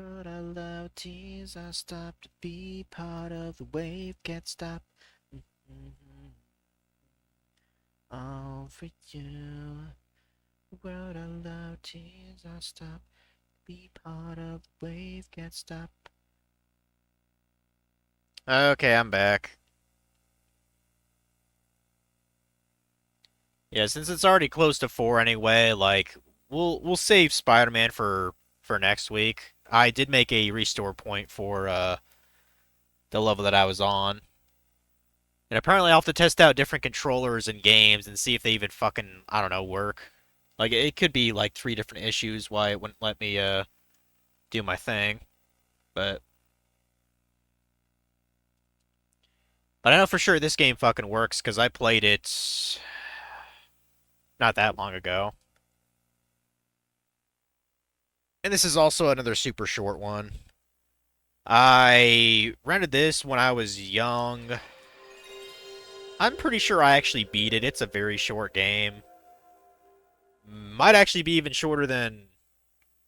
But I love tears, I stop to be part of the wave, get stopped. Mhm. All for you. The world I love tears, I stop to be part of the wave, get stopped. Okay, I'm back. Yeah, since it's already close to 4 anyway, like we'll save Spider-Man for next week. I did make a restore point for the level that I was on. And apparently I'll have to test out different controllers and games and see if they even fucking, I don't know, work. Like it could be like 3 different issues why it wouldn't let me do my thing. But I know for sure this game fucking works because I played it not that long ago. And this is also another super short one. I rented this when I was young. I'm pretty sure I actually beat it. It's a very short game. Might actually be even shorter than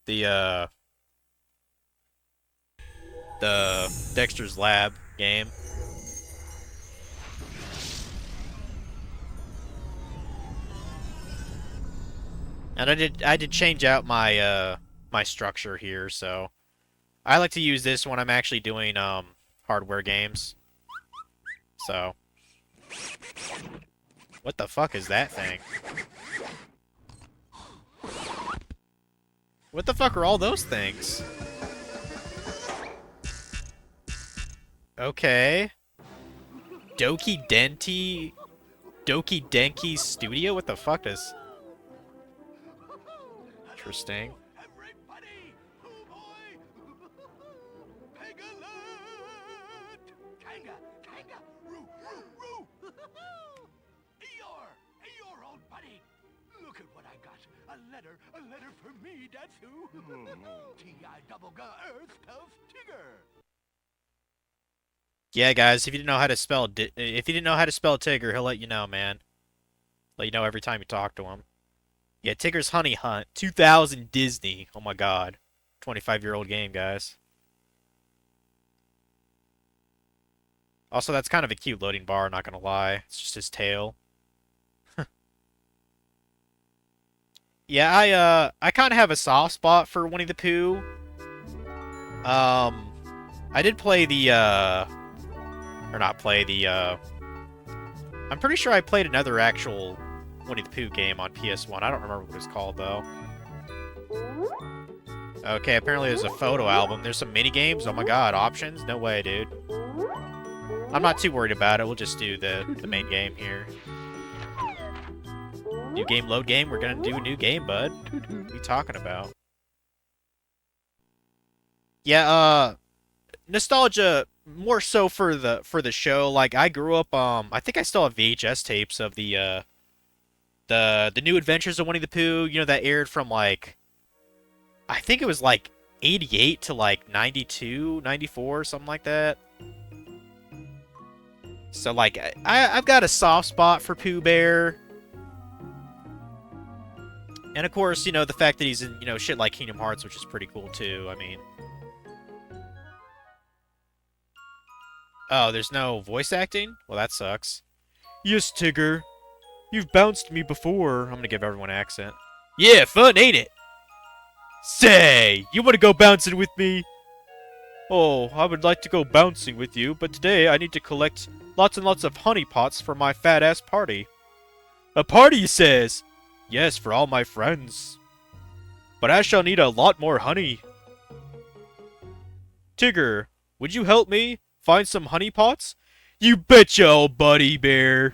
the uh the Dexter's Lab game. And I did change out my my structure here, so I like to use this when I'm actually doing hardware games. So what the fuck is that thing? What the fuck are all those things? Okay. Doki Denki Studio? What the fuck is... Interesting. Everybody! Oh boy! Kanga! Kanga! Roo! Roo! Roo! Eeyore! Eeyore, old buddy! Look at what I got! A letter! A letter for me, Datsu! T-I-double-G Earth of Tigger! Yeah, guys, if you didn't know how to spell if you didn't know how to spell Tigger, he'll let you know, man. Let you know every time you talk to him. Yeah, Tigger's Honey Hunt, 2000 Disney. Oh my god. 25-year-old game, guys. Also, that's kind of a cute loading bar, not gonna lie. It's just his tail. Yeah, I kind of have a soft spot for Winnie the Pooh. Um, I did play the or not play the I'm pretty sure I played another actual Winnie the Pooh game on PS1. I don't remember what it was called though. Okay, apparently there's a photo album. There's some mini games. Oh my god, options? No way, dude. I'm not too worried about it. We'll just do the main game here. New game, load game. We're gonna do a new game, bud. What are you talking about? Yeah, nostalgia more so for the show. Like I grew up, I think I still have VHS tapes of the New Adventures of Winnie the Pooh. You know that aired from like I think it was like 88 to like 92, 94, something like that. So like I've got a soft spot for Pooh Bear. And of course, you know, the fact that he's in, you know, shit like Kingdom Hearts, which is pretty cool too. I mean, oh, there's no voice acting? Well, that sucks. Yes, Tigger. You've bounced me before. I'm gonna give everyone an accent. Yeah, fun, ain't it? Say, you wanna go bouncing with me? Oh, I would like to go bouncing with you, but today I need to collect lots and lots of honey pots for my fat-ass party. A party, he says? Yes, for all my friends. But I shall need a lot more honey. Tigger, would you help me find some honey pots? You betcha, old buddy bear.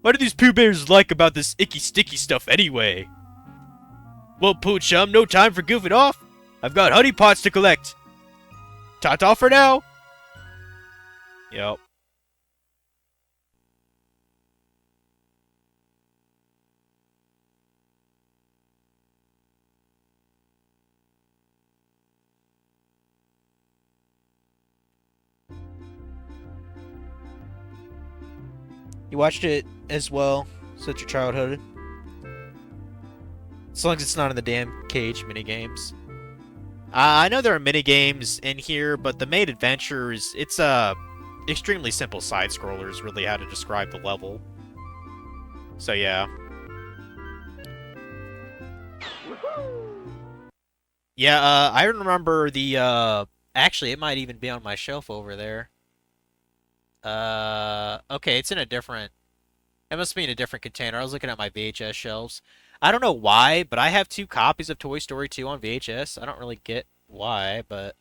What do these Pooh Bears like about this icky sticky stuff anyway? Well, Pooh Chum, no time for goofing off. I've got honey pots to collect. Ta-ta for now. Yep. You watched it as well, such your childhood. As long as it's not in the damn cage minigames. I know there are mini games in here, but the main adventure is it's a extremely simple side scroller is really how to describe the level. So yeah. Yeah, I remember the actually it might even be on my shelf over there. Okay, it's in a different it must be in a different container. I was looking at my VHS shelves. I don't know why, but I have 2 copies of Toy Story 2 on VHS. I don't really get why, but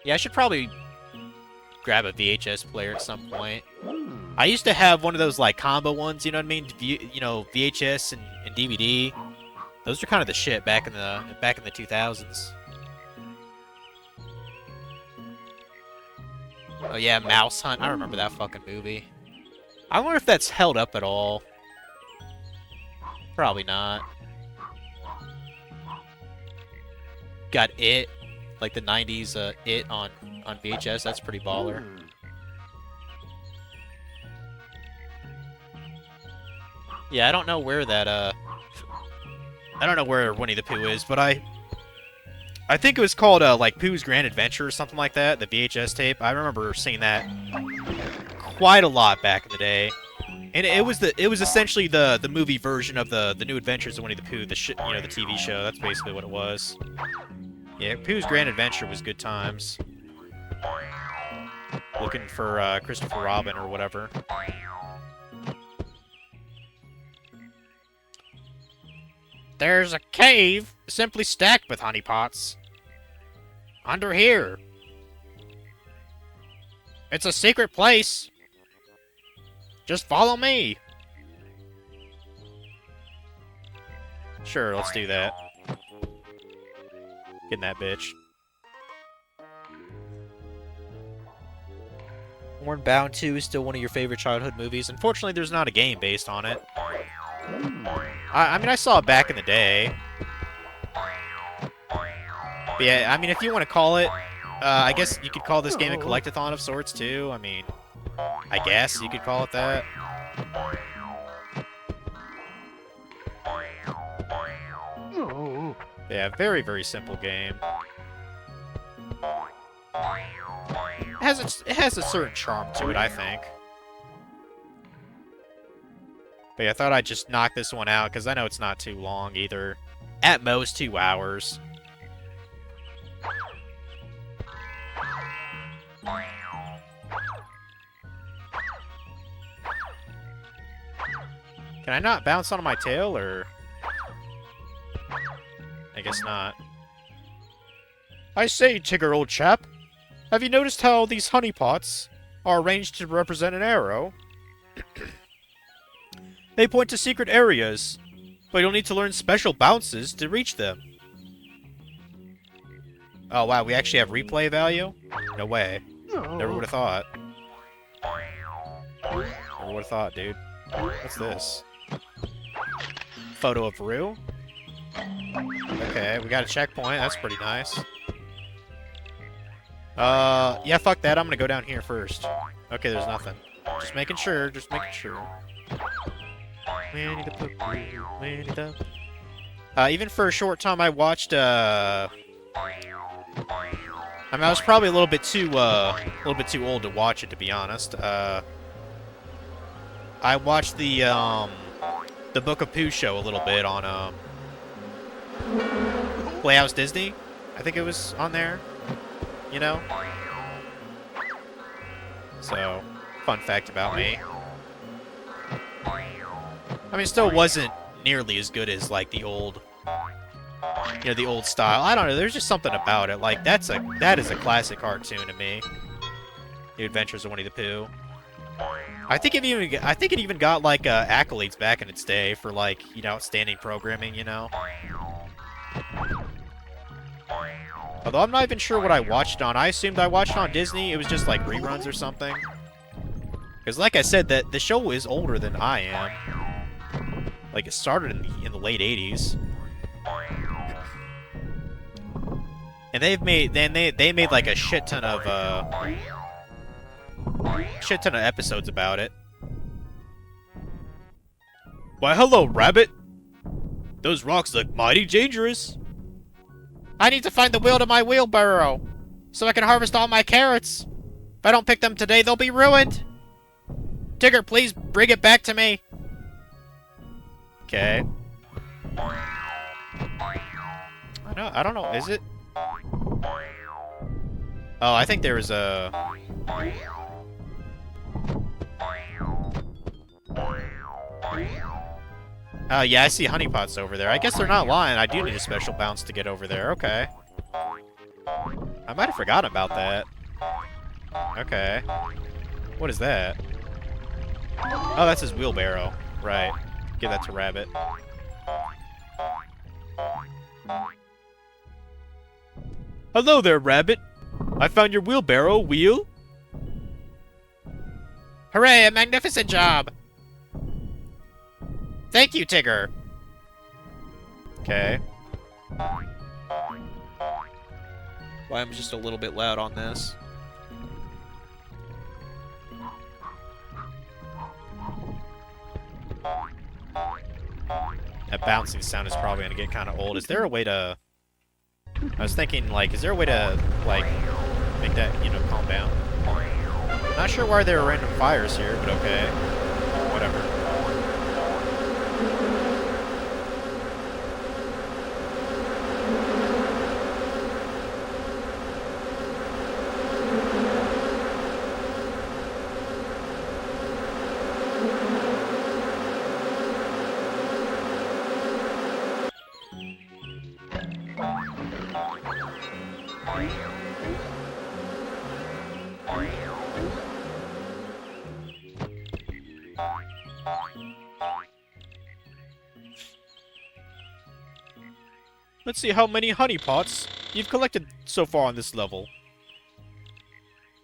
yeah, I should probably grab a VHS player at some point. I used to have one of those like combo ones, you know what I mean? VHS and DVD. Those are kind of the shit back in the 2000s. Oh yeah, Mouse Hunt. I remember that fucking movie. I wonder if that's held up at all. Probably not. Got It, like the 90s It on VHS. That's pretty baller. Yeah, I don't know where that I don't know where Winnie the Pooh is, but I think it was called like Pooh's Grand Adventure or something like that, the VHS tape. I remember seeing that quite a lot back in the day. And it was essentially the movie version of the New Adventures of Winnie the Pooh, the TV show. That's basically what it was. Yeah, Pooh's Grand Adventure was good times. Looking for Christopher Robin or whatever. There's a cave simply stacked with honeypots. Under here. It's a secret place. Just follow me. Sure, let's do that. Get in that bitch. Bound 2 is still one of your favorite childhood movies. Unfortunately, there's not a game based on it. I mean, I saw it back in the day. But yeah, I mean, if you want to call it, I guess you could call this game a collectathon of sorts, too. I mean, I guess you could call it that. Yeah, very, very simple game. It has a certain charm to it, I think. But yeah, I thought I'd just knock this one out, because I know it's not too long, either. At most, 2 hours. Can I not bounce on my tail, or...? I guess not. I say, Tigger, old chap. Have you noticed how these honeypots are arranged to represent an arrow? They point to secret areas, but you'll need to learn special bounces to reach them. Oh wow, we actually have replay value? No way. Never would have thought. Never would have thought, dude. What's this? Photo of Rue? Okay, we got a checkpoint. That's pretty nice. Yeah, fuck that. I'm gonna go down here first. Okay, there's nothing. Just making sure, just making sure. Winnie the Pooh, Winnie the... even for a short time, I watched, I mean, I was probably a little bit too old to watch it, to be honest. I watched the Book of Pooh show a little bit on, Playhouse Disney. I think it was on there, you know? So, fun fact about me. I mean, it still wasn't nearly as good as, like, the old, you know, the old style. I don't know, there's just something about it. Like, that is a classic cartoon to me. The Adventures of Winnie the Pooh. I think it even got, like, accolades back in its day for, like, you know, outstanding programming, you know? Although I'm not even sure what I watched on. I assumed I watched on Disney. It was just, like, reruns or something. Because, like I said, the show is older than I am. Like, it started in the late 80s. And they made like a shit ton of episodes about it. Why, hello, rabbit. Those rocks look mighty dangerous. I need to find the wheel to my wheelbarrow, so I can harvest all my carrots. If I don't pick them today, they'll be ruined. Tigger, please bring it back to me. Okay. I don't know. Is it? Oh, I think there was a... Oh, yeah, I see honeypots over there. I guess they're not lying. I do need a special bounce to get over there. Okay. I might have forgotten about that. Okay. What is that? Oh, that's his wheelbarrow. Right. Give that to Rabbit. Hello there, Rabbit. I found your wheelbarrow. Wheel? Hooray, a magnificent job! Thank you, Tigger! Okay. Well, I'm just a little bit loud on this. That bouncing sound is probably gonna get kind of old. Is there a way to... I was thinking, like, is there a way to, like, make that, you know, calm down? Not sure why there are random fires here, but okay. Whatever. Let's see how many honeypots you've collected so far on this level.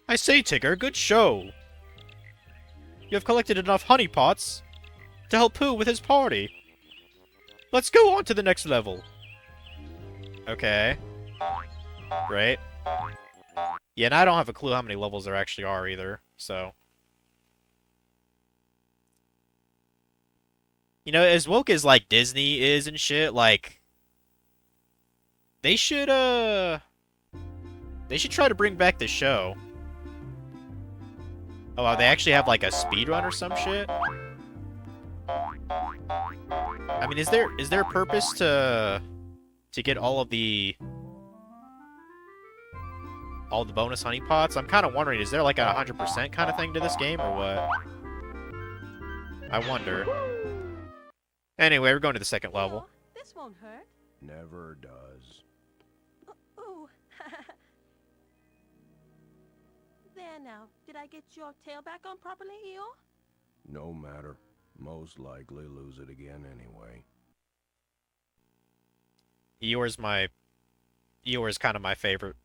I say, Tigger, good show. You have collected enough honeypots to help Pooh with his party. Let's go on to the next level. Okay. Great. Yeah, and I don't have a clue how many levels there actually are either, so... You know, as woke as, like, Disney is and shit, like... They should try to bring back the show. Oh, wow, they actually have, like, a speedrun or some shit? I mean, is there a purpose to get all the bonus honeypots? I'm kind of wondering, is there, like, a 100% kind of thing to this game, or what? I wonder. Anyway, we're going to the second level. This won't hurt. Never does. Ooh. There now. Did I get your tail back on properly, Eeyore? No matter. Most likely lose it again anyway. Eeyore's kind of my favorite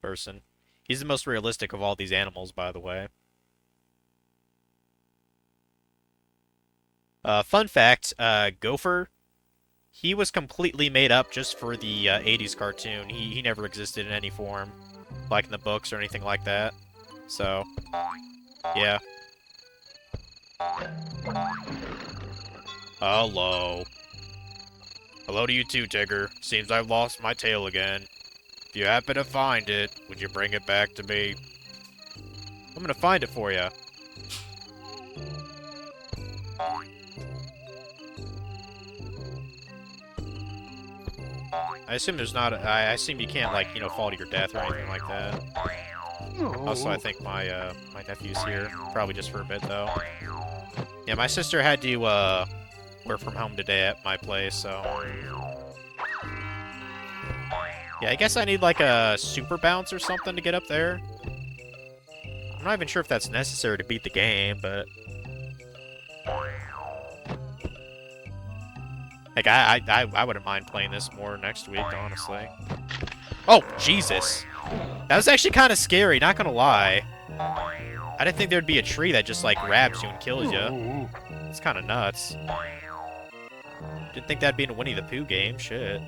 person. He's the most realistic of all these animals, by the way. Fun fact, Gopher, he was completely made up just for the 80s cartoon. He never existed in any form, like in the books or anything like that. So, yeah. Hello. Hello to you too, Tigger. Seems I've lost my tail again. If you happen to find it, would you bring it back to me? I'm gonna find it for you. I assume there's not. I assume you can't, like, you know, fall to your death or anything like that. Also, I think my my nephew's here, probably just for a bit though. Yeah, my sister had to work from home today at my place, so yeah, I guess I need like a super bounce or something to get up there. I'm not even sure if that's necessary to beat the game, but like I wouldn't mind playing this more next week, honestly. Oh, Jesus. That was actually kind of scary, not gonna lie. I didn't think there'd be a tree that just, like, grabs you and kills you. It's kind of nuts. Didn't think that'd be in a Winnie the Pooh game, shit.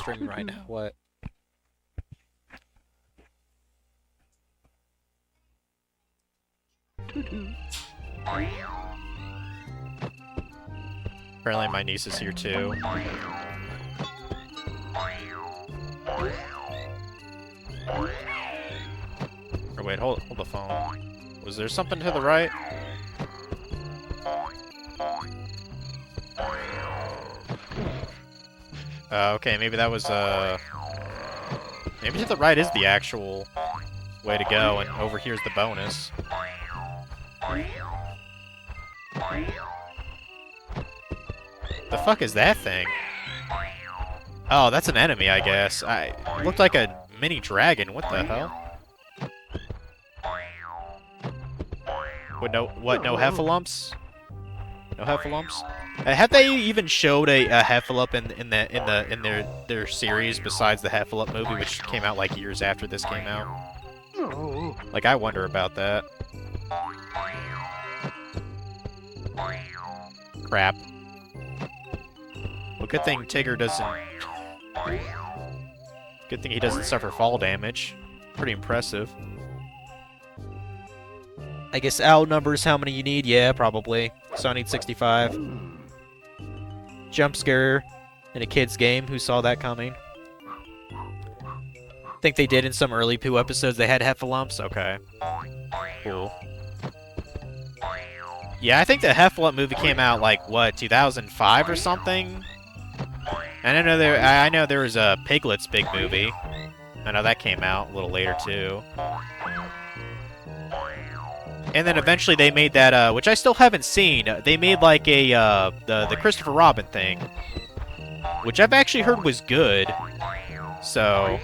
streaming right now. What? Apparently my niece is here too. Or wait, hold the phone. Was there something to the right? Okay, maybe that was, maybe to the right is the actual way to go, and over here's the bonus. The fuck is that thing? Oh, that's an enemy, I guess. Looked like a mini dragon. What the hell? What, no heffalumps? No heffalumps? Have they even showed a heffalump in their series besides the heffalump movie, which came out like years after this came out? Like, I wonder about that. Crap. Well, good thing Tigger doesn't... Good thing he doesn't suffer fall damage. Pretty impressive. I guess outnumbers how many you need? Yeah, probably. So I need 65. Jump scare in a kid's game. Who saw that coming? Think they did in some early Pooh episodes. They had heffalumps? Okay. Cool. Yeah, I think the heffalump movie came out, like, what, 2005 or something? And I know there was a Piglet's big movie. I know that came out a little later, too. And then eventually they made that, which I still haven't seen. They made like the Christopher Robin thing, which I've actually heard was good. So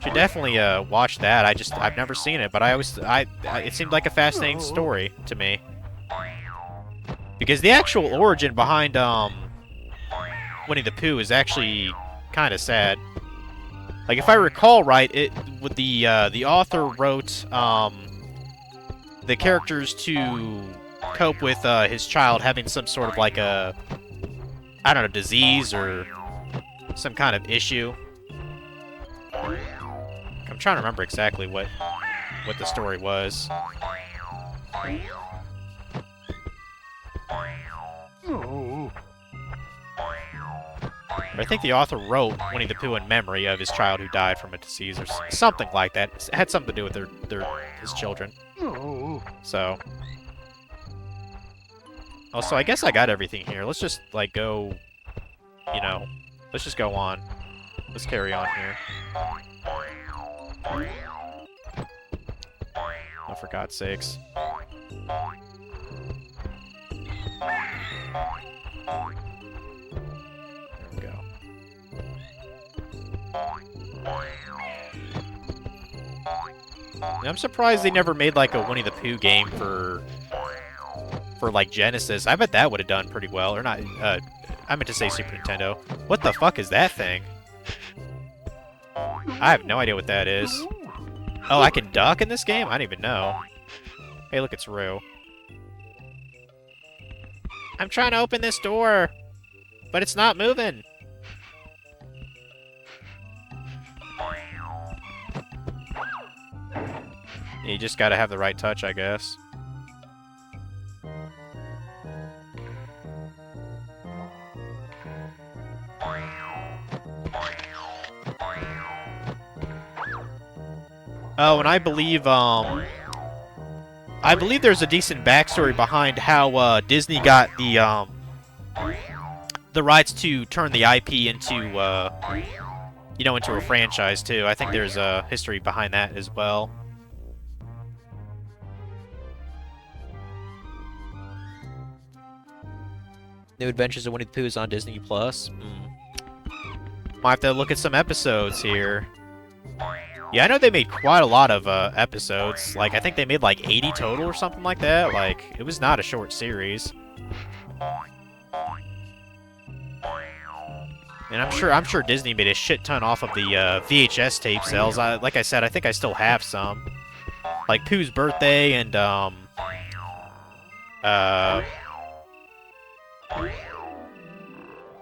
should definitely watch that. I've never seen it, but it seemed like a fascinating story to me. Because the actual origin behind Winnie the Pooh is actually kind of sad. Like if I recall right, the author wrote the characters to cope with his child having some sort of like a, I don't know, disease or some kind of issue. I'm trying to remember exactly what the story was. But I think the author wrote Winnie the Pooh in memory of his child who died from a disease or something like that. It had something to do with his children. So. Also, I guess I got everything here. Let's just, like, go, you know, let's just go on. Let's carry on here. Oh, for God's sakes. There we go. I'm surprised they never made, like, a Winnie the Pooh game for like, Genesis. I bet that would have done pretty well. Or not, I meant to say Super Nintendo. What the fuck is that thing? I have no idea what that is. Oh, I can duck in this game? I didn't even know. Hey, look, it's Rue. I'm trying to open this door, but it's not moving. You just gotta have the right touch, I guess. Oh, and I believe there's a decent backstory behind how Disney got the rights to turn the IP into you know, into a franchise too. I think there's a history behind that as well. New Adventures of Winnie the Pooh is on Disney Plus. Might have to look at some episodes here. Yeah, I know they made quite a lot of episodes. Like, I think they made like 80 total or something like that. Like, it was not a short series. And I'm sure Disney made a shit ton off of the VHS tape sales. Like I said, I think I still have some. Like Pooh's Birthday and I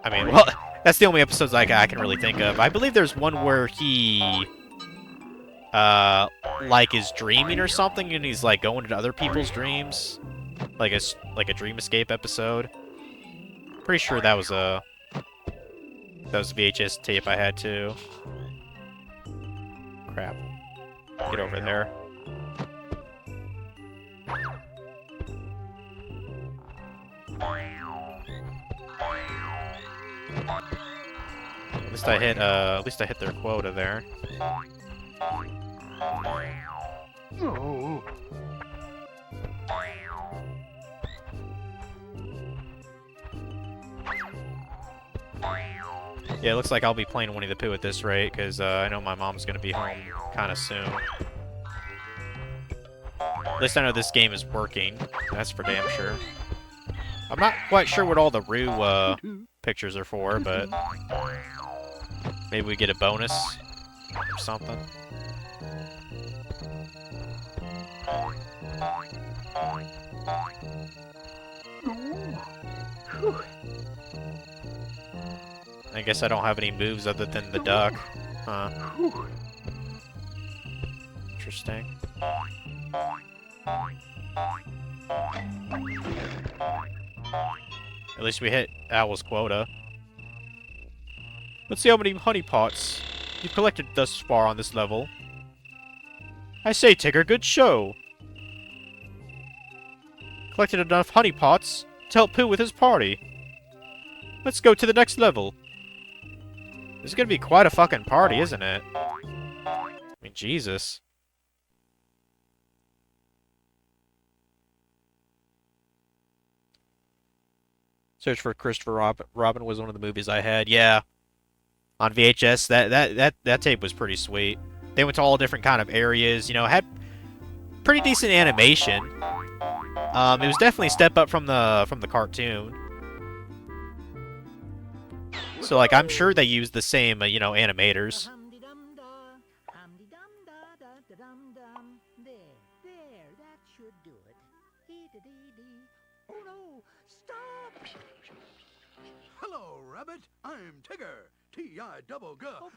mean, well, That's the only episodes I can really think of. I believe there's one where he, like is dreaming or something, and he's like going into other people's dreams, like a dream escape episode. Pretty sure that was a VHS tape I had too. Crap. Get over there. At least I hit their quota there. No. Yeah, it looks like I'll be playing Winnie the Pooh at this rate, because I know my mom's going to be home kind of soon. At least I know this game is working. That's for damn sure. I'm not quite sure what all the Roo pictures are for, but maybe we get a bonus or something. I guess I don't have any moves other than the duck. Huh. Interesting. At least we hit Owl's quota. Let's see how many honey pots you've collected thus far on this level. I say, Tigger, good show. Collected enough honey pots to help Pooh with his party. Let's go to the next level. This is gonna be quite a fucking party, isn't it? I mean, Jesus. Search for Christopher Robin was one of the movies I had. Yeah, on VHS. That tape was pretty sweet. They went to all different kind of areas. You know, had pretty decent animation. It was definitely a step up from the cartoon. So, like, I'm sure they used the same, you know, animators. There, that should do it. Oh no, stop! Hello, Rabbit. I'm Tigger. T-I-double-G. Oh,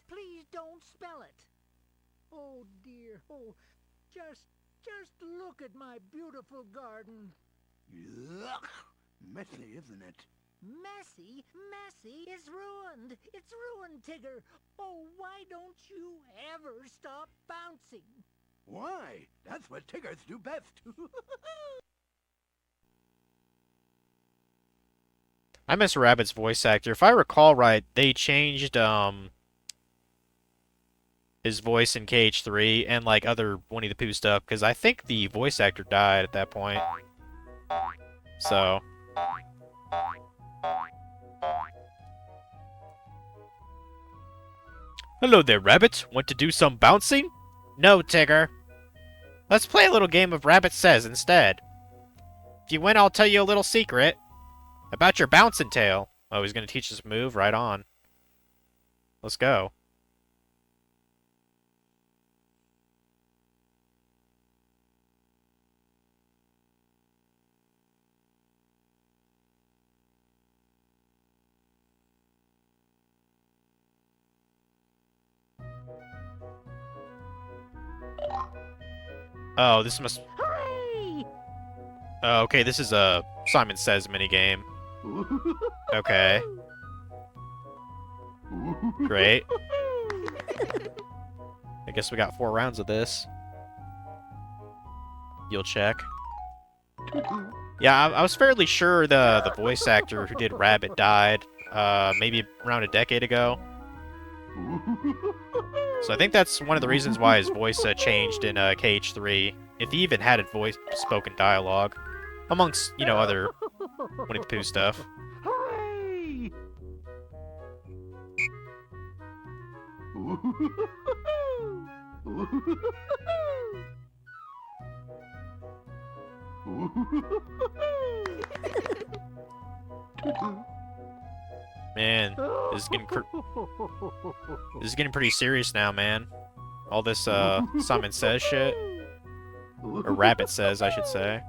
please don't spell it. Oh, dear. Oh, just look at my beautiful garden. Yuck! Messy, isn't it? Messy? Messy is ruined. It's ruined, Tigger. Oh, why don't you ever stop bouncing? Why? That's what Tiggers do best. I miss Rabbit's voice actor. If I recall right, they changed his voice in KH3 and like other Winnie the Pooh stuff, because I think the voice actor died at that point. So. Hello there, Rabbit. Want to do some bouncing? No, Tigger. Let's play a little game of Rabbit Says instead. If you win, I'll tell you a little secret about your bouncing tail. Oh, he's going to teach us a move? Right on. Let's go. Oh, this must... Hooray! Oh, okay, this is a Simon Says minigame. Okay. Great. I guess we got 4 rounds of this. You'll check. Yeah, I was fairly sure the voice actor who did Rabbit died, maybe around a decade ago. So I think that's one of the reasons why his voice changed in KH3, if he even had a voice spoken dialogue, amongst, you know, other Winnie the Pooh stuff. Hooray! Man, this is getting pretty serious now, man. All this Simon Says shit, or Rabbit Says, I should say.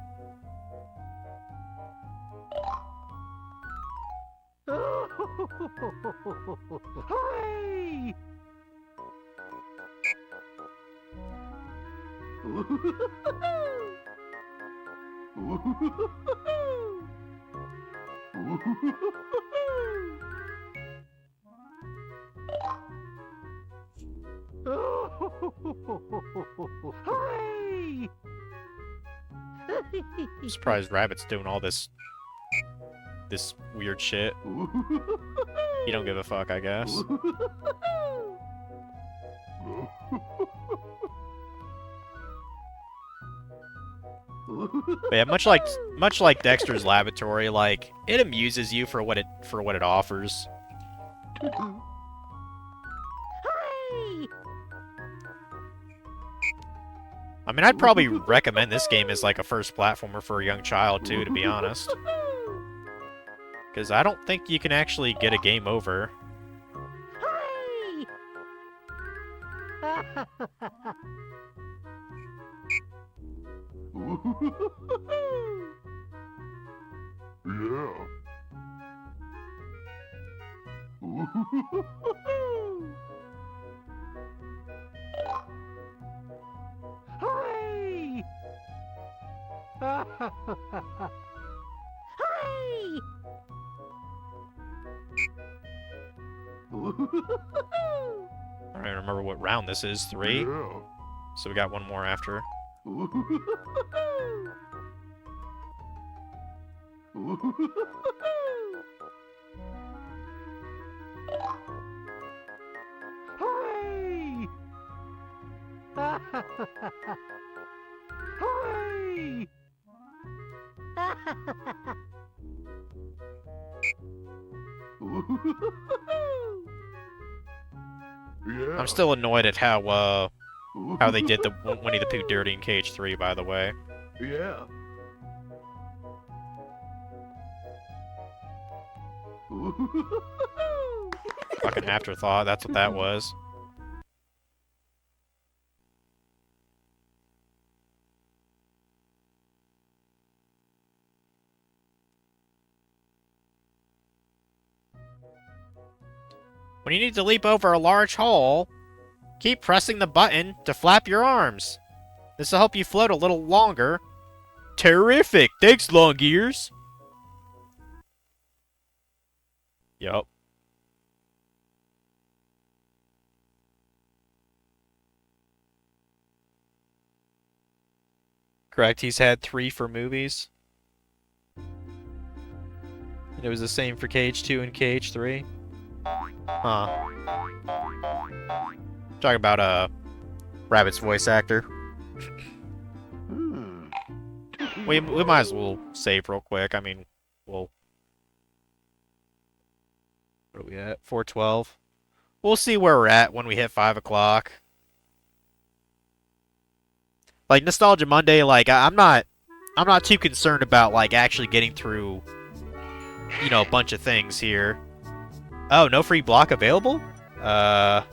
Hooray! Hooray! I'm surprised Rabbit's doing all this weird shit. He don't give a fuck, I guess. But yeah, much like Dexter's Laboratory, like it amuses you for what it offers. Hooray! I mean, I'd probably recommend this game as like a first platformer for a young child too, to be honest. Because I don't think you can actually get a game over. Hooray! Yeah. Hooray! Hooray! Alright, remember what round this is, 3? Yeah. So we got one more after. Hooray! Hooray! Yeah. I'm still annoyed at how they did the Winnie the Pooh Dirty in Cage 3, by the way. Yeah. Fucking afterthought, that's what that was. When you need to leap over a large hole, keep pressing the button to flap your arms. This will help you float a little longer. Terrific! Thanks, Long Ears! Yup. Correct, he's had 3 for movies. And it was the same for Cage 2 and Cage 3. Huh. Talking about, Rabbit's voice actor. We might as well save real quick. I mean, we'll... What are we at? 4:12. We'll see where we're at when we hit 5 o'clock. Like, Nostalgia Monday, like, I'm not too concerned about, like, actually getting through, you know, a bunch of things here. Oh, no free block available? Oh,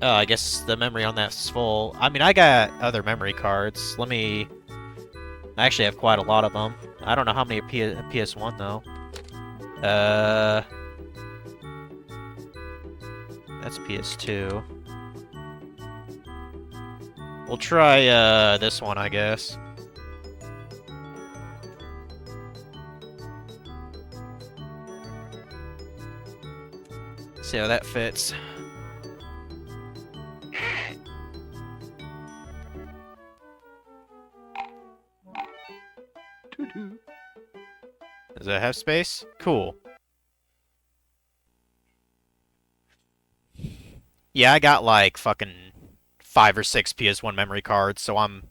I guess the memory on that's full. I mean, I got other memory cards. Let me... I actually have quite a lot of them. I don't know how many are PS1, though. That's PS2. We'll try, this one, I guess. See how that fits. Does it have space? Cool. Yeah, I got like fucking 5 or 6 PS1 memory cards, so I'm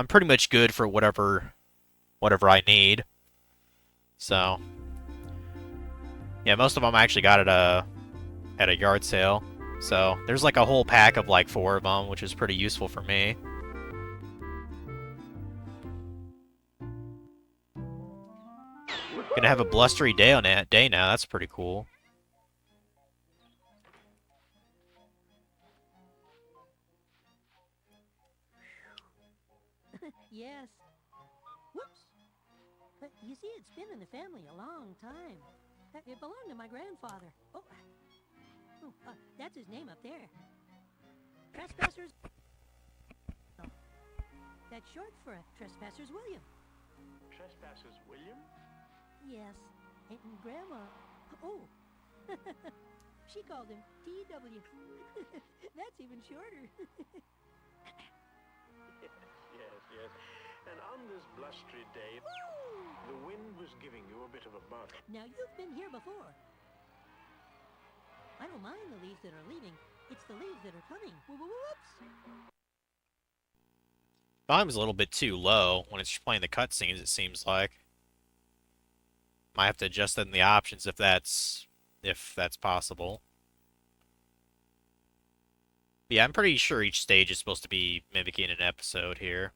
pretty much good for whatever I need. So yeah, most of them I actually got at a yard sale. So there's like a whole pack of like 4 of them, which is pretty useful for me. Gonna have a blustery day on that day now. That's pretty cool. Yes. Whoops. You see, it's been in the family a long time. It belonged to my grandfather. That's his name up there. Trespassers. Oh, that's short for a Trespassers William. Trespassers William? Yes, and Grandma. Oh, she called him T.W. That's even shorter. Yes. And on this blustery day, the wind was giving you a bit of a buzz. Now, you've been here before. I don't mind the leaves that are leaving. It's the leaves that are coming. Whoops! Volume's a little bit too low when it's playing the cutscenes, it seems like. Might have to adjust that in the options if that's possible. But yeah, I'm pretty sure each stage is supposed to be mimicking an episode here.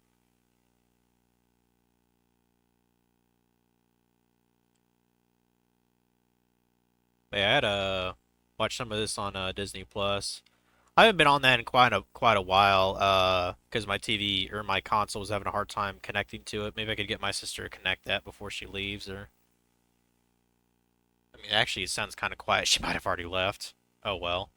But yeah, I had to watch some of this on Disney Plus. I haven't been on that in quite a while, because my TV or my console was having a hard time connecting to it. Maybe I could get my sister to connect that before she leaves, or I mean, actually, it sounds kind of quiet. She might have already left. Oh well.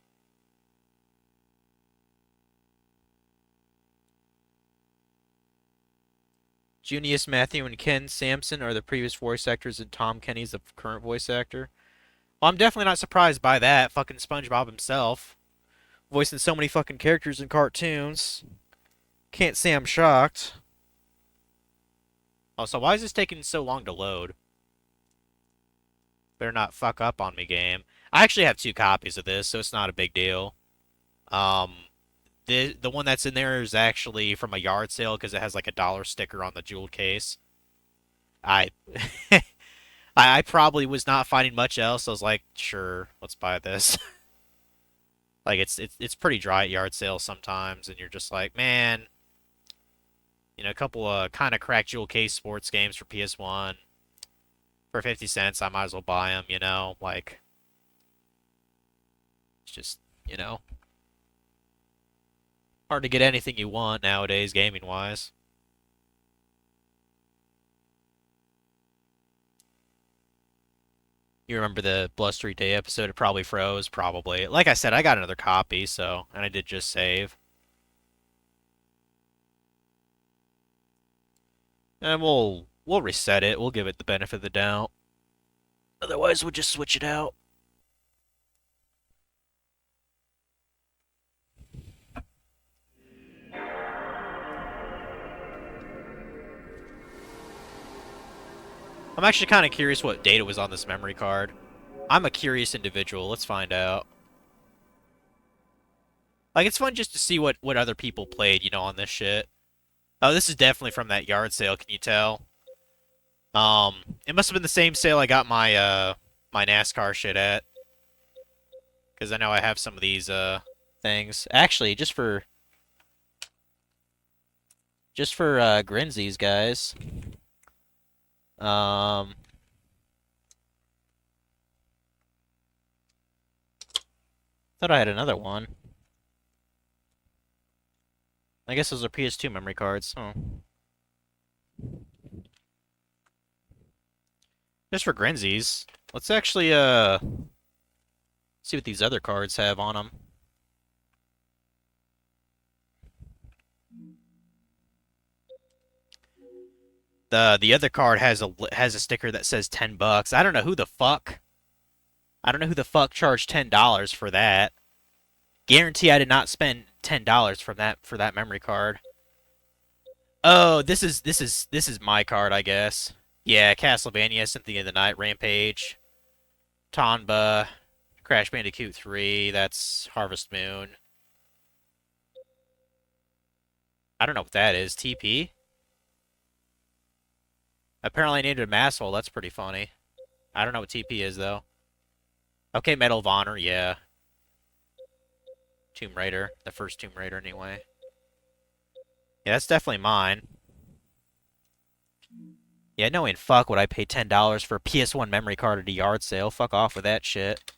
Junius, Matthew, and Ken Sampson are the previous voice actors, and Tom Kenny's the current voice actor. Well, I'm definitely not surprised by that. Fucking SpongeBob himself, voicing so many fucking characters in cartoons. Can't say I'm shocked. Also, why is this taking so long to load? Better not fuck up on me, game. I actually have 2 copies of this, so it's not a big deal. The one that's in there is actually from a yard sale because it has like a dollar sticker on the jeweled case. I I probably was not finding much else. I was like, sure, let's buy this. Like it's pretty dry at yard sales sometimes, and you're just like, man, a couple of kind of cracked jewel case sports games for PS1 for 50 cents. I might as well buy them. Like it's just hard to get anything you want nowadays, gaming wise. You remember the Blustery Day episode? It probably froze, probably. Like I said, I got another copy, and I did just save. And we'll reset it. We'll give it the benefit of the doubt. Otherwise, we'll just switch it out. I'm actually kind of curious what data was on this memory card. I'm a curious individual. Let's find out. Like, it's fun just to see what other people played, on this shit. Oh, this is definitely from that yard sale, can you tell? It must have been the same sale I got my my NASCAR shit at. Because I know I have some of these things. Actually, just for Grinsies, guys. Thought I had another one. I guess those are PS2 memory cards. Oh. Just for Grinsies. Let's actually see what these other cards have on them. The other card has a sticker that says $10. I don't know who the fuck. I don't know who the fuck charged $10 for that. Guarantee I did not spend $10 for that memory card. Oh, this is my card, I guess. Yeah, Castlevania, Symphony of the Night, Rampage, Tonba, Crash Bandicoot 3. That's Harvest Moon. I don't know what that is. TP. Apparently I named it a masshole. That's pretty funny. I don't know what TP is, though. Okay, Medal of Honor, yeah. Tomb Raider. The first Tomb Raider, anyway. Yeah, that's definitely mine. Yeah, no in fuck would I pay $10 for a PS1 memory card at a yard sale. Fuck off with that shit.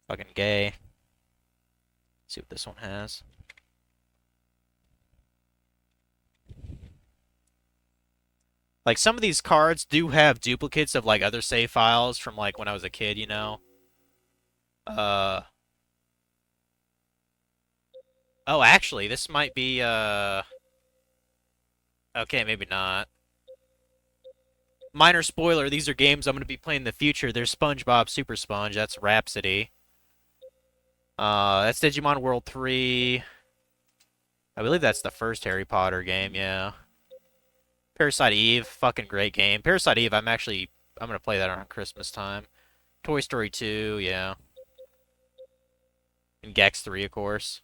Fucking gay. Let's see what this one has. Like, some of these cards do have duplicates of, like, other save files from, like, when I was a kid, you know? Uh... Oh, actually, this might be, Okay, maybe not. Minor spoiler, these are games I'm going to be playing in the future. There's SpongeBob Super Sponge, that's Rhapsody. That's Digimon World 3. I believe that's the first Harry Potter game, yeah. Parasite Eve, fucking great game. Parasite Eve, I'm gonna play that around Christmas time. Toy Story 2, yeah. And Gex 3, of course.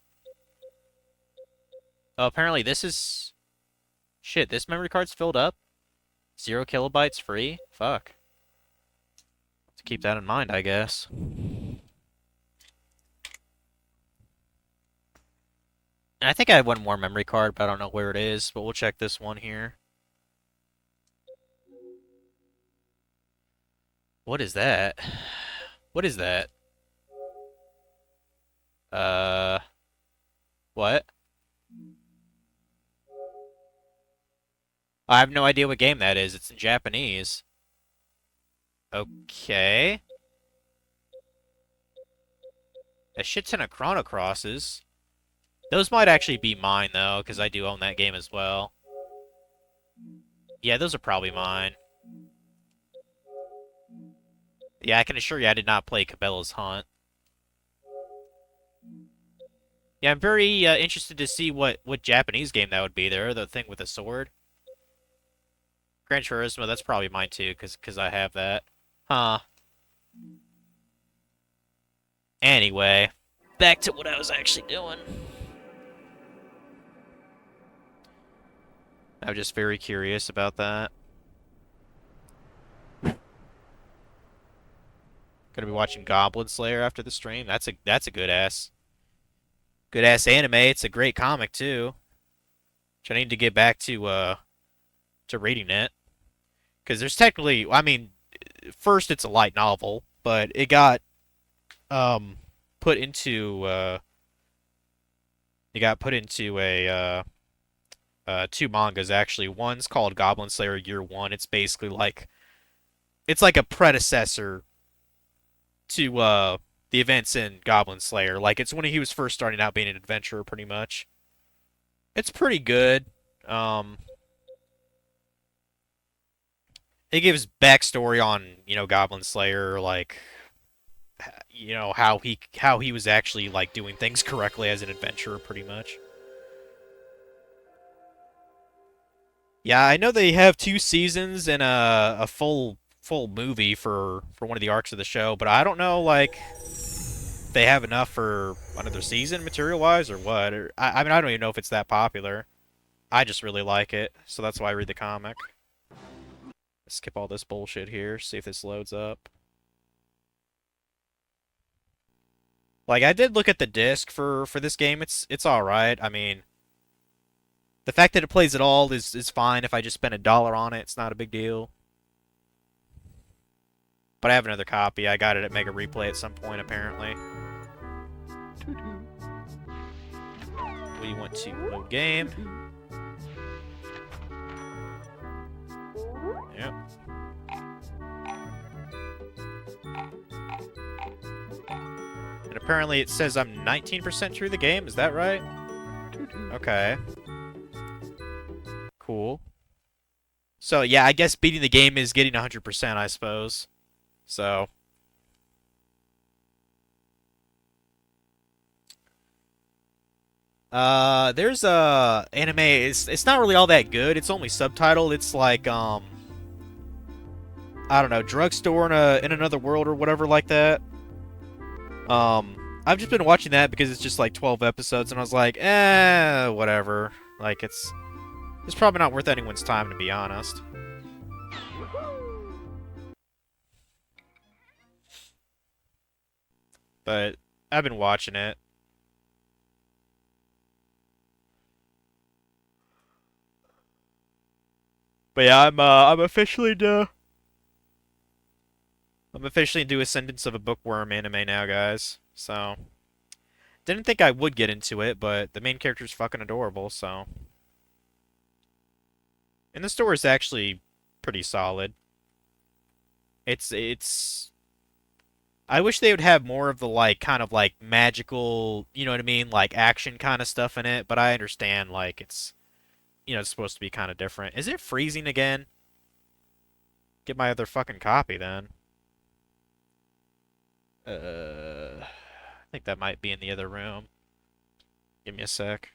Oh, apparently this is... Shit, this memory card's filled up? 0 kilobytes free? Fuck. To keep that in mind, I guess. And I think I have one more memory card, but I don't know where it is. But we'll check this one here. What is that? What is that? Uh... What? I have no idea what game that is. It's in Japanese. Okay. A shit ton of Chrono Crosses. Those might actually be mine, though, because I do own that game as well. Yeah, those are probably mine. Yeah, I can assure you I did not play Cabela's Hunt. Yeah, I'm very interested to see what Japanese game that would be there, the thing with the sword. Gran Turismo, that's probably mine too, because I have that. Huh. Anyway, back to what I was actually doing. I'm just very curious about that. Gonna be watching Goblin Slayer after the stream. That's a good ass anime. It's a great comic too. Which I need to get back to reading it. Because there's technically, I mean, first it's a light novel, but it got put into two mangas actually. One's called Goblin Slayer Year One. It's basically like it's like a predecessor to the events in Goblin Slayer. Like it's when he was first starting out being an adventurer, pretty much. It's pretty good. Um, it gives backstory on Goblin Slayer, like how he was actually like doing things correctly as an adventurer, pretty much. Yeah, I know they have 2 seasons and a full movie for one of the arcs of the show, but I don't know like they have enough for another season material wise or what. I mean I don't even know if it's that popular. I just really like it, so that's why I read the comic. Skip all this bullshit here, see if this loads up. Like I did look at the disc for this game. It's all right. I mean, the fact that it plays at all is fine. If I just spend $1 on it, it's not a big deal. But I have another copy. I got it at Mega Replay at some point, apparently. We want to load game. Yep. And apparently it says I'm 19% through the game. Is that right? Okay. Cool. So, yeah, I guess beating the game is getting 100%, I suppose. So. There's a anime. It's not really all that good. It's only subtitled. It's like I don't know, drugstore in another world or whatever like that. I've just been watching that because it's just like 12 episodes, and I was like, whatever. Like it's probably not worth anyone's time, to be honest. But I've been watching it. But yeah, I'm officially done. I'm officially into Ascendance of a Bookworm anime now, guys. So, didn't think I would get into it, but the main character's fucking adorable, so. And the story is actually pretty solid. It's I wish they would have more of the like kind of like magical, you know what I mean, like action kind of stuff in it, but I understand like it's supposed to be kind of different. Is it freezing again? Get my other fucking copy then. I think that might be in the other room. Give me a sec.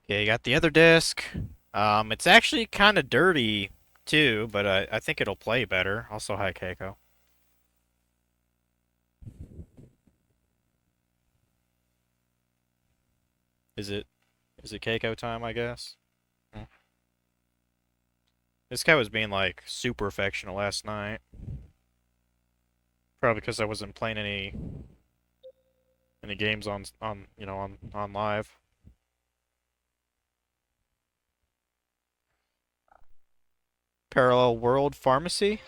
Yeah, you got the other disc. It's actually kind of dirty too, but I think it'll play better. Also, hi Keiko. Is it is it Keiko time, I guess? Hmm. This guy was being like super affectionate last night. Probably because I wasn't playing any games on live. Parallel World Pharmacy?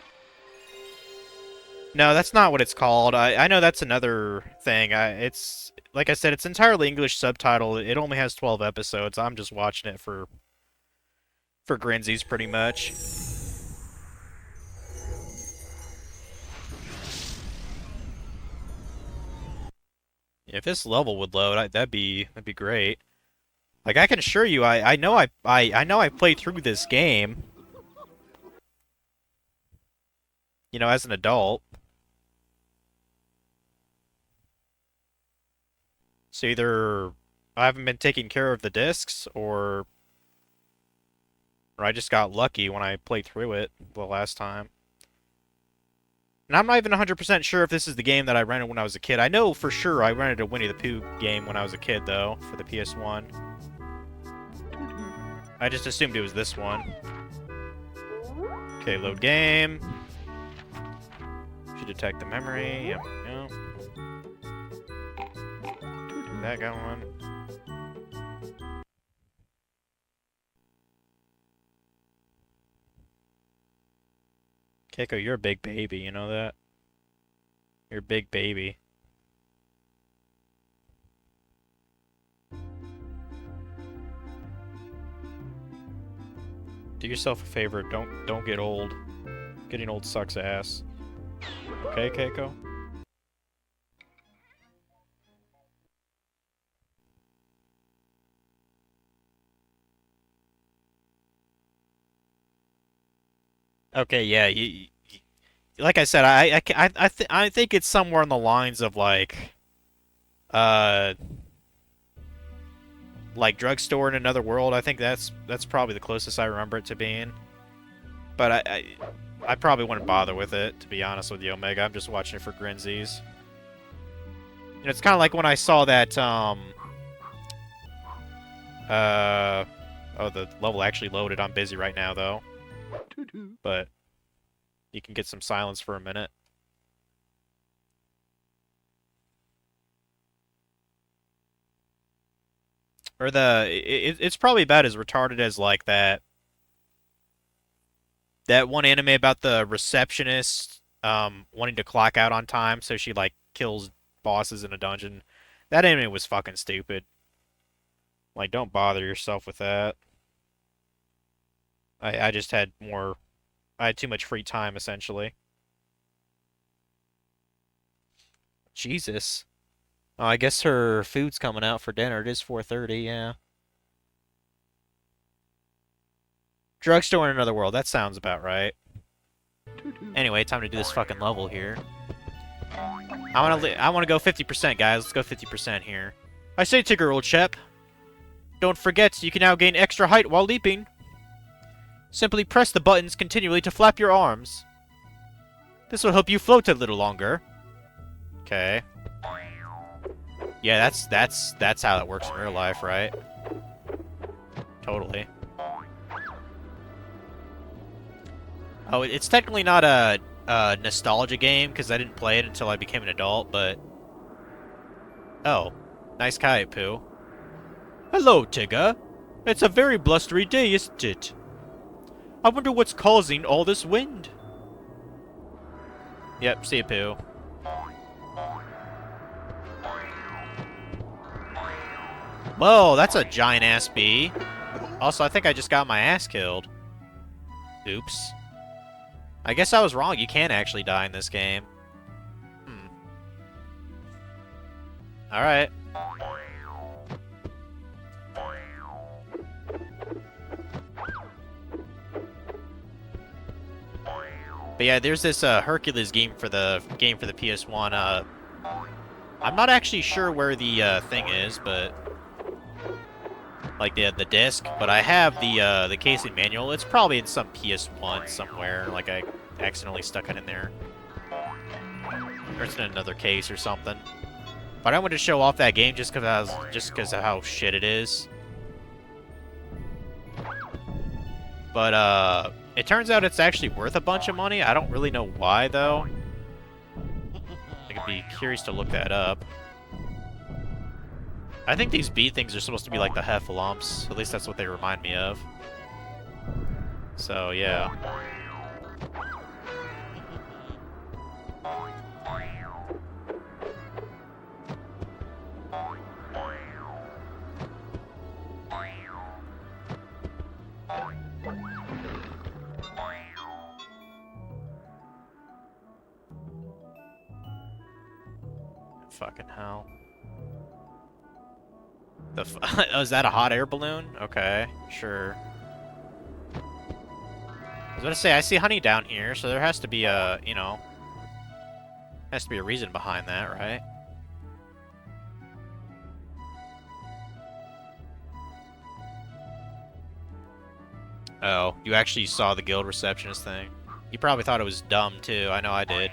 No, that's not what it's called. I know that's another thing. It's like I said, it's entirely English subtitle. It only has 12 episodes. I'm just watching it for grinsies pretty much. If this level would load, that'd be great. Like I can assure you, I know I played through this game, as an adult. So either I haven't been taking care of the discs, or I just got lucky when I played through it the last time. And I'm not even 100% sure if this is the game that I rented when I was a kid. I know for sure I rented a Winnie the Pooh game when I was a kid, though, for the PS1. I just assumed it was this one. Okay, load game. Should detect the memory. Yep, yep. Keep that going. Keiko, you're a big baby, you know that? You're a big baby. Do yourself a favor, don't get old. Getting old sucks ass. Okay, Keiko? Okay, yeah, like I said, I think it's somewhere on the lines of uh, like drugstore in another world. I think that's probably the closest I remember it to being. But I probably wouldn't bother with it, to be honest with you, Omega. I'm just watching it for grinsies. You know, it's kind of like when I saw that, oh, the level actually loaded. I'm busy right now, though. But you can get some silence for a minute. Or it's probably about as retarded as, like, that one anime about the receptionist, wanting to clock out on time, so she, like, kills bosses in a dungeon. That anime was fucking stupid. Like, don't bother yourself with that. I just had more... I had too much free time, essentially. Jesus. Oh, I guess her food's coming out for dinner. It is 4:30, yeah. Drugstore in another world. That sounds about right. Anyway, time to do this fucking level here. I wanna go 50%, guys. Let's go 50% here. I say, Tigger, old chap. Don't forget, you can now gain extra height while leaping. Simply press the buttons continually to flap your arms. This will help you float a little longer. Okay. Yeah, that's how that works in real life, right? Totally. Oh, it's technically not a nostalgia game, because I didn't play it until I became an adult, but... Oh. Nice kite, Pooh. Hello, Tigger. It's a very blustery day, isn't it? I wonder what's causing all this wind. Yep, see you, Pooh. Whoa, that's a giant-ass bee. Also, I think I just got my ass killed. Oops. I guess I was wrong. You can actually die in this game. Alright. But yeah, there's this Hercules game for the PS1. I'm not actually sure where the thing is, but like the disc. But I have the casing manual. It's probably in some PS1 somewhere. Like I accidentally stuck it in there, or it's in another case or something. But I wanted to show off that game just because of how shit it is. But it turns out it's actually worth a bunch of money. I don't really know why, though. I could be curious to look that up. I think these bee things are supposed to be like the heffalumps. At least that's what they remind me of. So, yeah. Fucking hell. Oh, is that a hot air balloon? Okay, sure. I was gonna say, I see honey down here, so there has to be a, you know... Has to be a reason behind that, right? Oh, you actually saw the guild receptionist thing. You probably thought it was dumb, too. I know I did.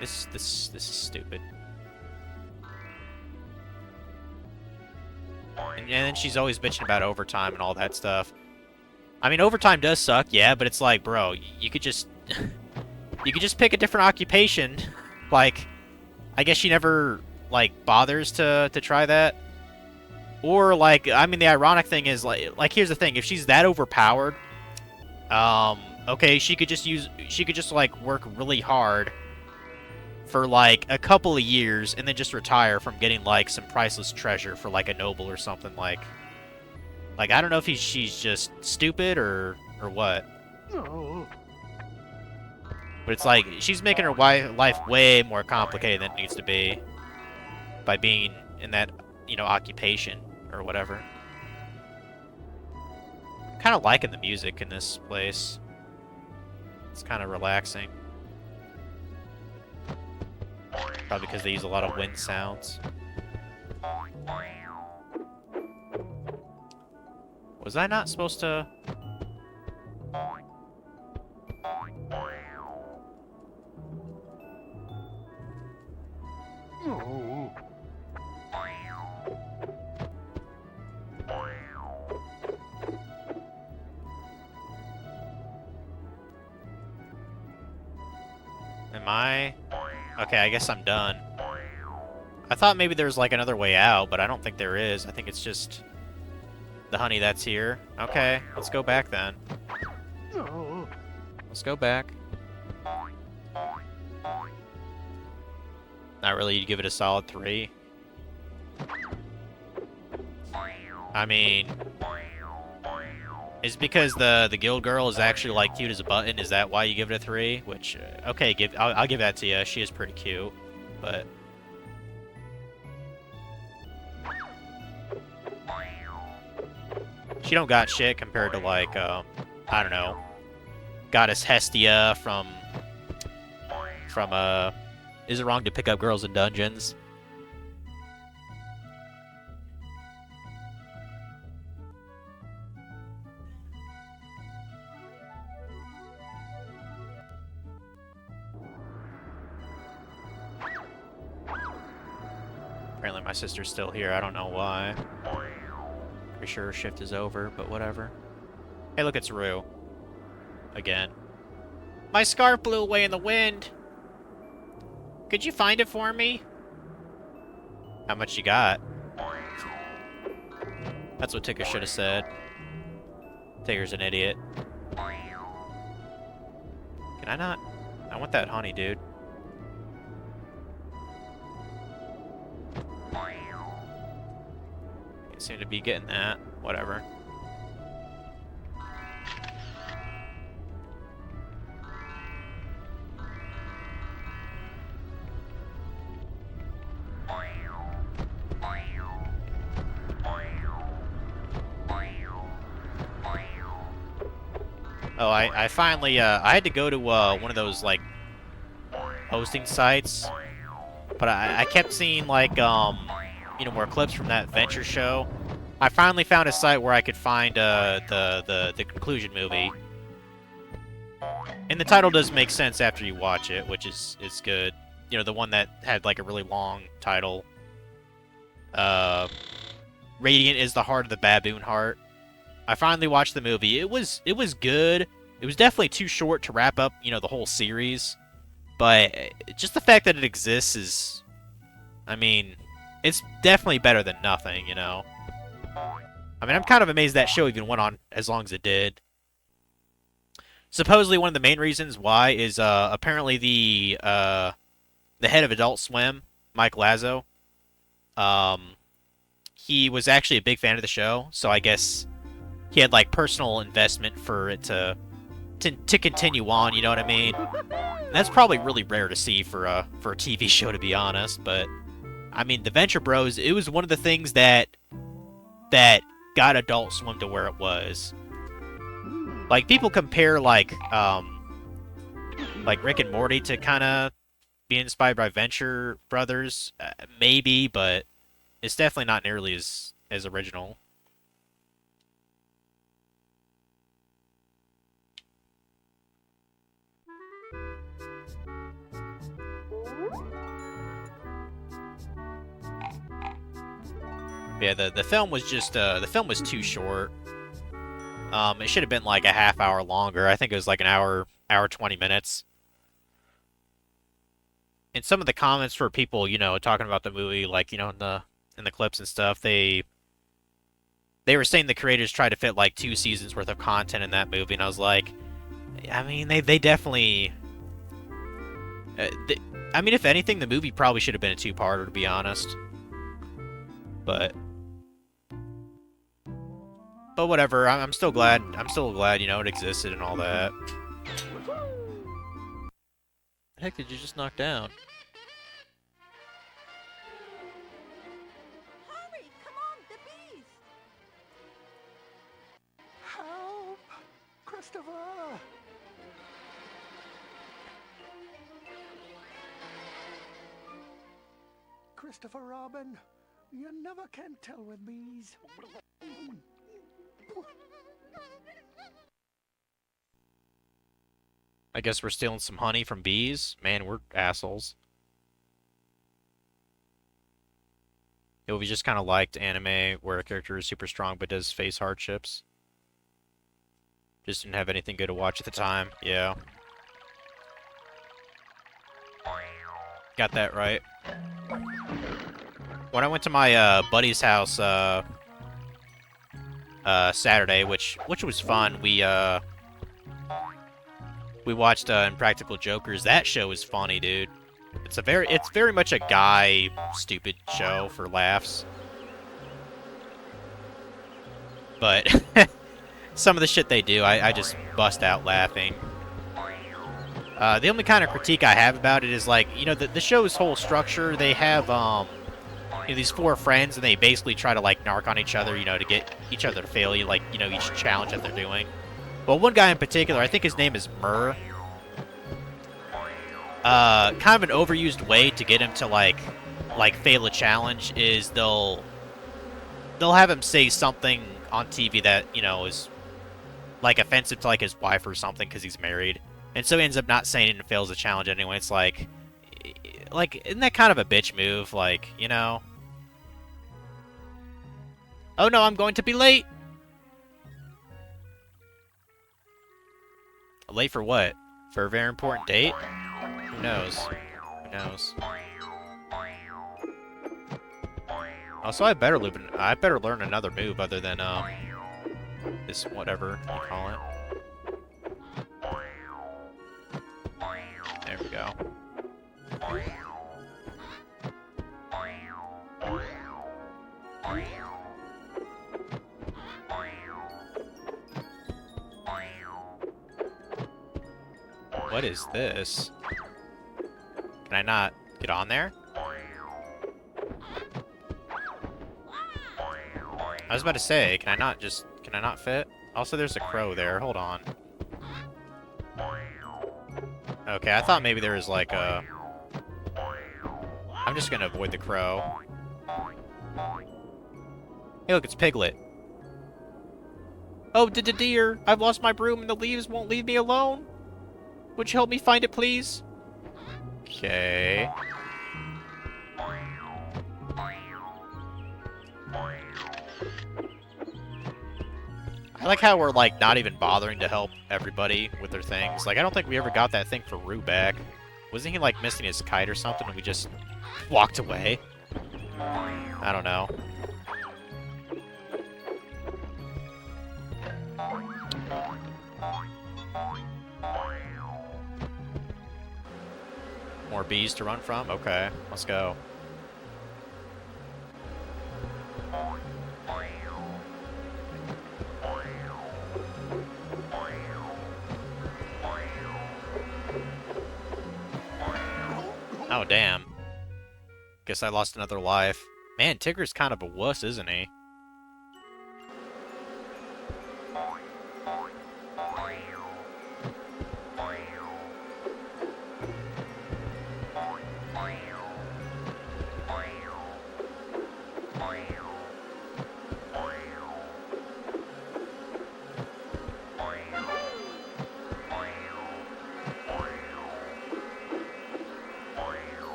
This is stupid. And then she's always bitching about overtime and all that stuff. I mean, overtime does suck, yeah, but it's like, bro, you could just... you could just pick a different occupation. Like, I guess she never, like, bothers to try that. Or, like, I mean, the ironic thing is, like, here's the thing. If she's that overpowered, okay, she could just, like, work really hard for, like, a couple of years and then just retire from getting, like, some priceless treasure for, like, a noble or something, like, I don't know if she's just stupid or what. Oh. But it's like, she's making her life way more complicated than it needs to be by being in that, you know, occupation or whatever. I'm kind of liking the music in this place. It's kind of relaxing. Probably because they use a lot of wind sounds. Was I not supposed to... Okay, I guess I'm done. I thought maybe there was like another way out, but I don't think there is. I think it's just the honey that's here. Okay, let's go back then. Let's go back. Not really, you'd give it a solid 3. I mean, is because the guild girl is actually like cute as a button? Is that why you give it a 3? Which, okay, I'll give that to you. She is pretty cute, but she don't got shit compared to like I don't know, Goddess Hestia from Is It Wrong to Pick Up Girls in Dungeons? Apparently my sister's still here. I don't know why. Pretty sure her shift is over, but whatever. Hey, look, it's Rue. Again. My scarf blew away in the wind. Could you find it for me? How much you got? That's what Tigger should have said. Tigger's an idiot. Can I not? I want that honey, dude. Can't seem to be getting that. Whatever. Oh, I finally, I had to go to, one of those, like, hosting sites, but I kept seeing, like, you know, more clips from that Venture show. I finally found a site where I could find, the conclusion movie. And the title does make sense after you watch it, which is good. You know, the one that had, like, a really long title. Radiant is the Heart of the Baboon Heart. I finally watched the movie. It was good. It was definitely too short to wrap up, you know, the whole series. But just the fact that it exists is, I mean, it's definitely better than nothing, you know. I mean, I'm kind of amazed that show even went on as long as it did. Supposedly one of the main reasons why is apparently the head of Adult Swim, Mike Lazo. He was actually a big fan of the show, so I guess he had like personal investment for it to continue on, you know what I mean? And that's probably really rare to see for a TV show, to be honest, but I mean, the Venture Bros, it was one of the things that got Adult Swim to where it was. Like, people compare like Rick and Morty to kind of be inspired by Venture Brothers, maybe, but it's definitely not nearly as original. Yeah, the film was just the film was too short. It should have been like a half hour longer. I think it was like an hour 20 minutes. And some of the comments for people, you know, talking about the movie, like, you know, in the clips and stuff, they were saying the creators tried to fit like 2 seasons worth of content in that movie, and I was like, I mean, they definitely. I mean, if anything, the movie probably should have been a 2-parter, to be honest. But whatever. I'm still glad. I'm still glad, you know, it existed and all that. The heck did you just knock down? Hurry! Come on, the bees! Help! Christopher! Christopher Robin, you never can tell with bees. I guess we're stealing some honey from bees. Man, we're assholes. It we just kind of liked anime where a character is super strong but does face hardships. Just didn't have anything good to watch at the time. Yeah. got that right. When I went to my buddy's house Saturday, which was fun, we watched Impractical Jokers. That show is funny, dude. It's very much a guy stupid show for laughs. But some of the shit they do, I just bust out laughing. The only kind of critique I have about it is, like, you know, the show's whole structure, they have, you know, these 4 friends, and they basically try to, like, narc on each other, you know, to get each other to fail, like, you know, each challenge that they're doing. But one guy in particular, I think his name is Murr. Kind of an overused way to get him to, like fail a challenge is they'll have him say something on TV that, you know, is, like, offensive to, like, his wife or something because he's married. And so he ends up not saying it and fails the challenge anyway. It's like, isn't that kind of a bitch move? Like, you know? Oh no, I'm going to be late! Late for what? For a very important date? Who knows? Who knows? Also, I better learn another move other than, this whatever you call it. There we go. What is this? Can I not get on there? I was about to say, can I not fit? Also, there's a crow there. Hold on. Okay, I thought maybe there was like a... I'm just gonna avoid the crow. Hey, look, it's Piglet. Oh, dear! I've lost my broom and the leaves won't leave me alone. Would you help me find it, please? Okay. I like how we're, like, not even bothering to help everybody with their things. Like, I don't think we ever got that thing for Rue back. Wasn't he, like, missing his kite or something and we just walked away? I don't know. More bees to run from? Okay, let's go. Oh, damn. Guess I lost another life. Man, Tigger's kind of a wuss, isn't he?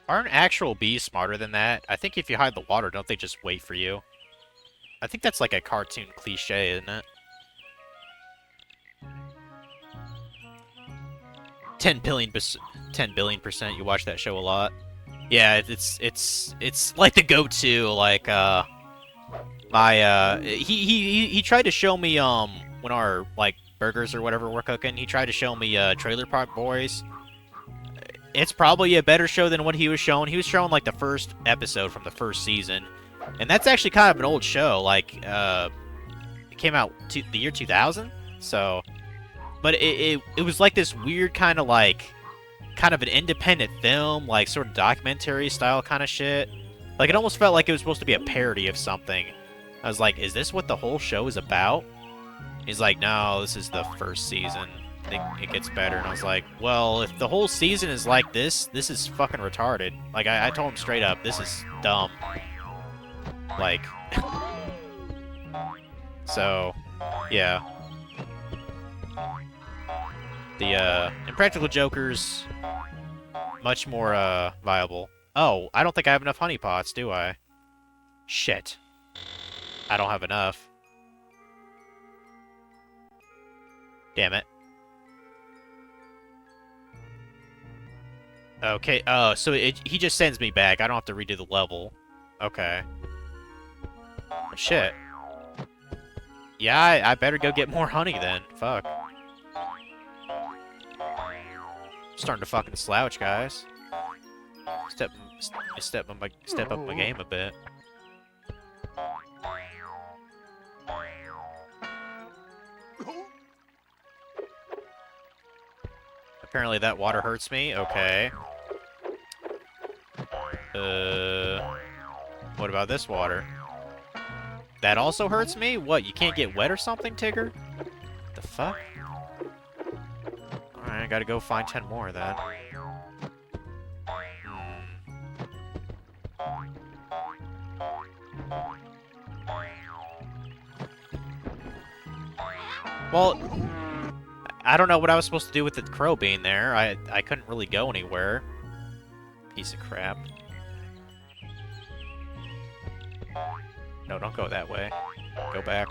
Aren't actual bees smarter than that? I think if you hide the water, don't they just wait for you? I think that's like a cartoon cliche, isn't it? 10 billion percent. You watch that show a lot. Yeah, it's like the go-to. Like he tried to show me when our like burgers or whatever we're cooking. He tried to show me Trailer Park Boys. It's probably a better show than what he was showing. He was showing, like, the first episode from the first season. And that's actually kind of an old show. Like, it came out the year 2000. So, but it was, like, this weird kind of an independent film, like, sort of documentary style kind of shit. Like, it almost felt like it was supposed to be a parody of something. I was like, is this what the whole show is about? He's like, no, this is the first season. It gets better, and I was like, well, if the whole season is like this is fucking retarded. Like, I told him straight up, this is dumb. Like, so, yeah. The, Impractical Jokers, much more, viable. Oh, I don't think I have enough honey pots, do I? Shit. I don't have enough. Damn it. Okay, so he just sends me back. I don't have to redo the level. Okay. Well, shit. Yeah, I better go get more honey then. Fuck. Starting to fucking slouch, guys. Step up my game a bit. Apparently that water hurts me. Okay. What about this water? That also hurts me? What, you can't get wet or something, Tigger? The fuck? Alright, I gotta go find 10 more then. Well, I don't know what I was supposed to do with the crow being there. I couldn't really go anywhere. Piece of crap. No, don't go that way. Go back.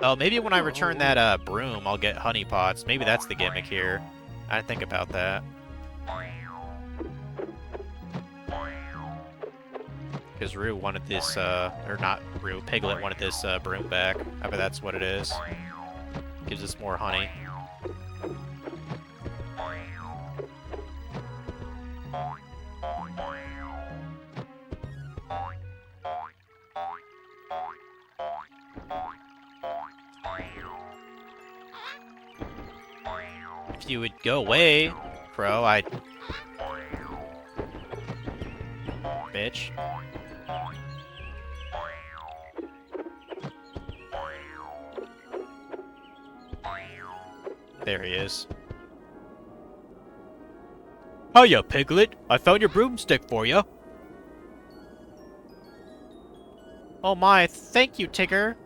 Oh, maybe when I return that broom, I'll get honey pots. Maybe that's the gimmick here. I didn't think about that. Because Rue wanted this, or not Rue, Piglet wanted this broom back. I bet that's what it is. Gives us more honey. If you would go away, Crow, I'd... Bitch. There he is. Hiya, Piglet. I found your broomstick for you. Oh my, thank you, Tigger.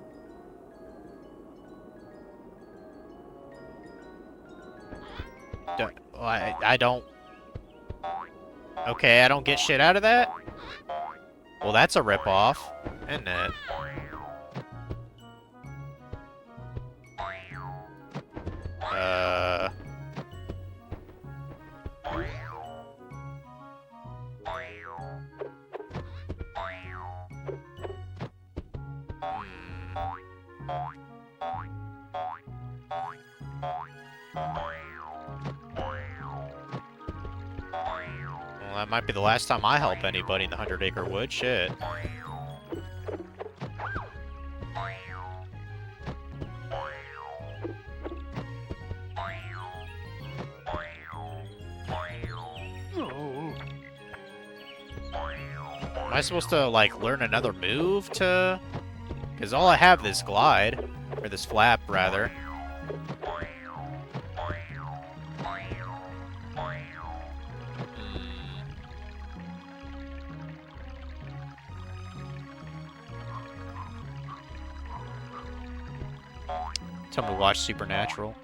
I don't... Okay, I don't get shit out of that? Well, that's a ripoff, isn't it? Well, that might be the last time I help anybody in the 100-acre wood. Shit. Am I supposed to, like, learn another move to... Because all I have is this glide. Or this flap, rather. Tell me to watch Supernatural.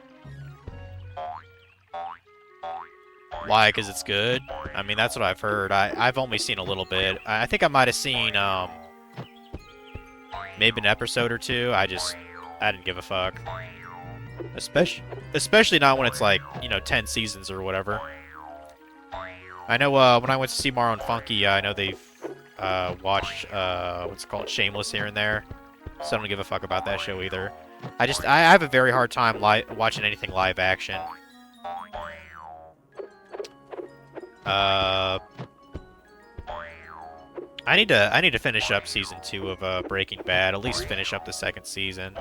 Why? Because it's good? I mean, that's what I've heard. I've only seen a little bit. I think I might have seen, maybe an episode or two. I didn't give a fuck. Especially not when it's like, 10 seasons or whatever. I know, when I went to see Maro and Funky, I know they've, watched, what's it called, Shameless here and there. So I don't give a fuck about that show either. I have a very hard time watching anything live action. I need to finish up season 2 of Breaking Bad. At least finish up the 2nd season.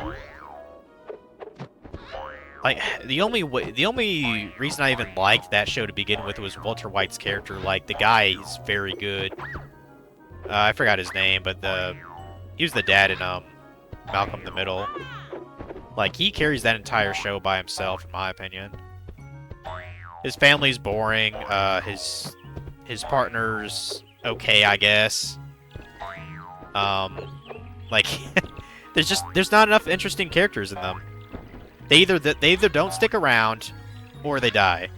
Like the only reason I even liked that show to begin with was Walter White's character. Like the guy is very good. I forgot his name, but he was the dad in Malcolm in the Middle. Like he carries that entire show by himself, in my opinion. His family's boring. His partner's okay, I guess. Like there's not enough interesting characters in them. They either don't stick around, or they die.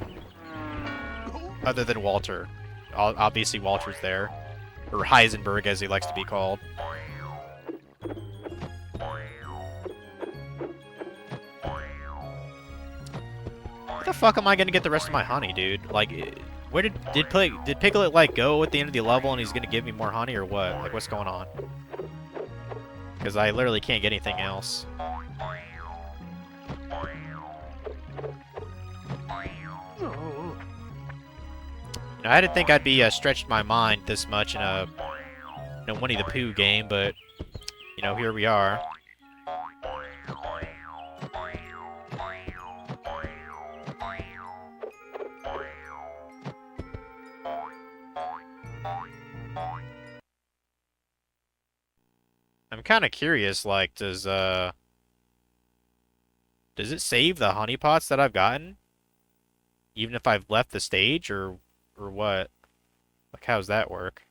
Other than Walter, obviously Walter's there, or Heisenberg as he likes to be called. the fuck am I gonna get the rest of my honey, dude? Like, where did Piglet like go at the end of the level and he's gonna give me more honey or what? Like, what's going on? Because I literally can't get anything else. You know, I didn't think I'd be stretched my mind this much in a Winnie the Pooh game, but you know, here we are. I'm kind of curious, like, does it save the honeypots that I've gotten? Even if I've left the stage, or what? Like, how's that work?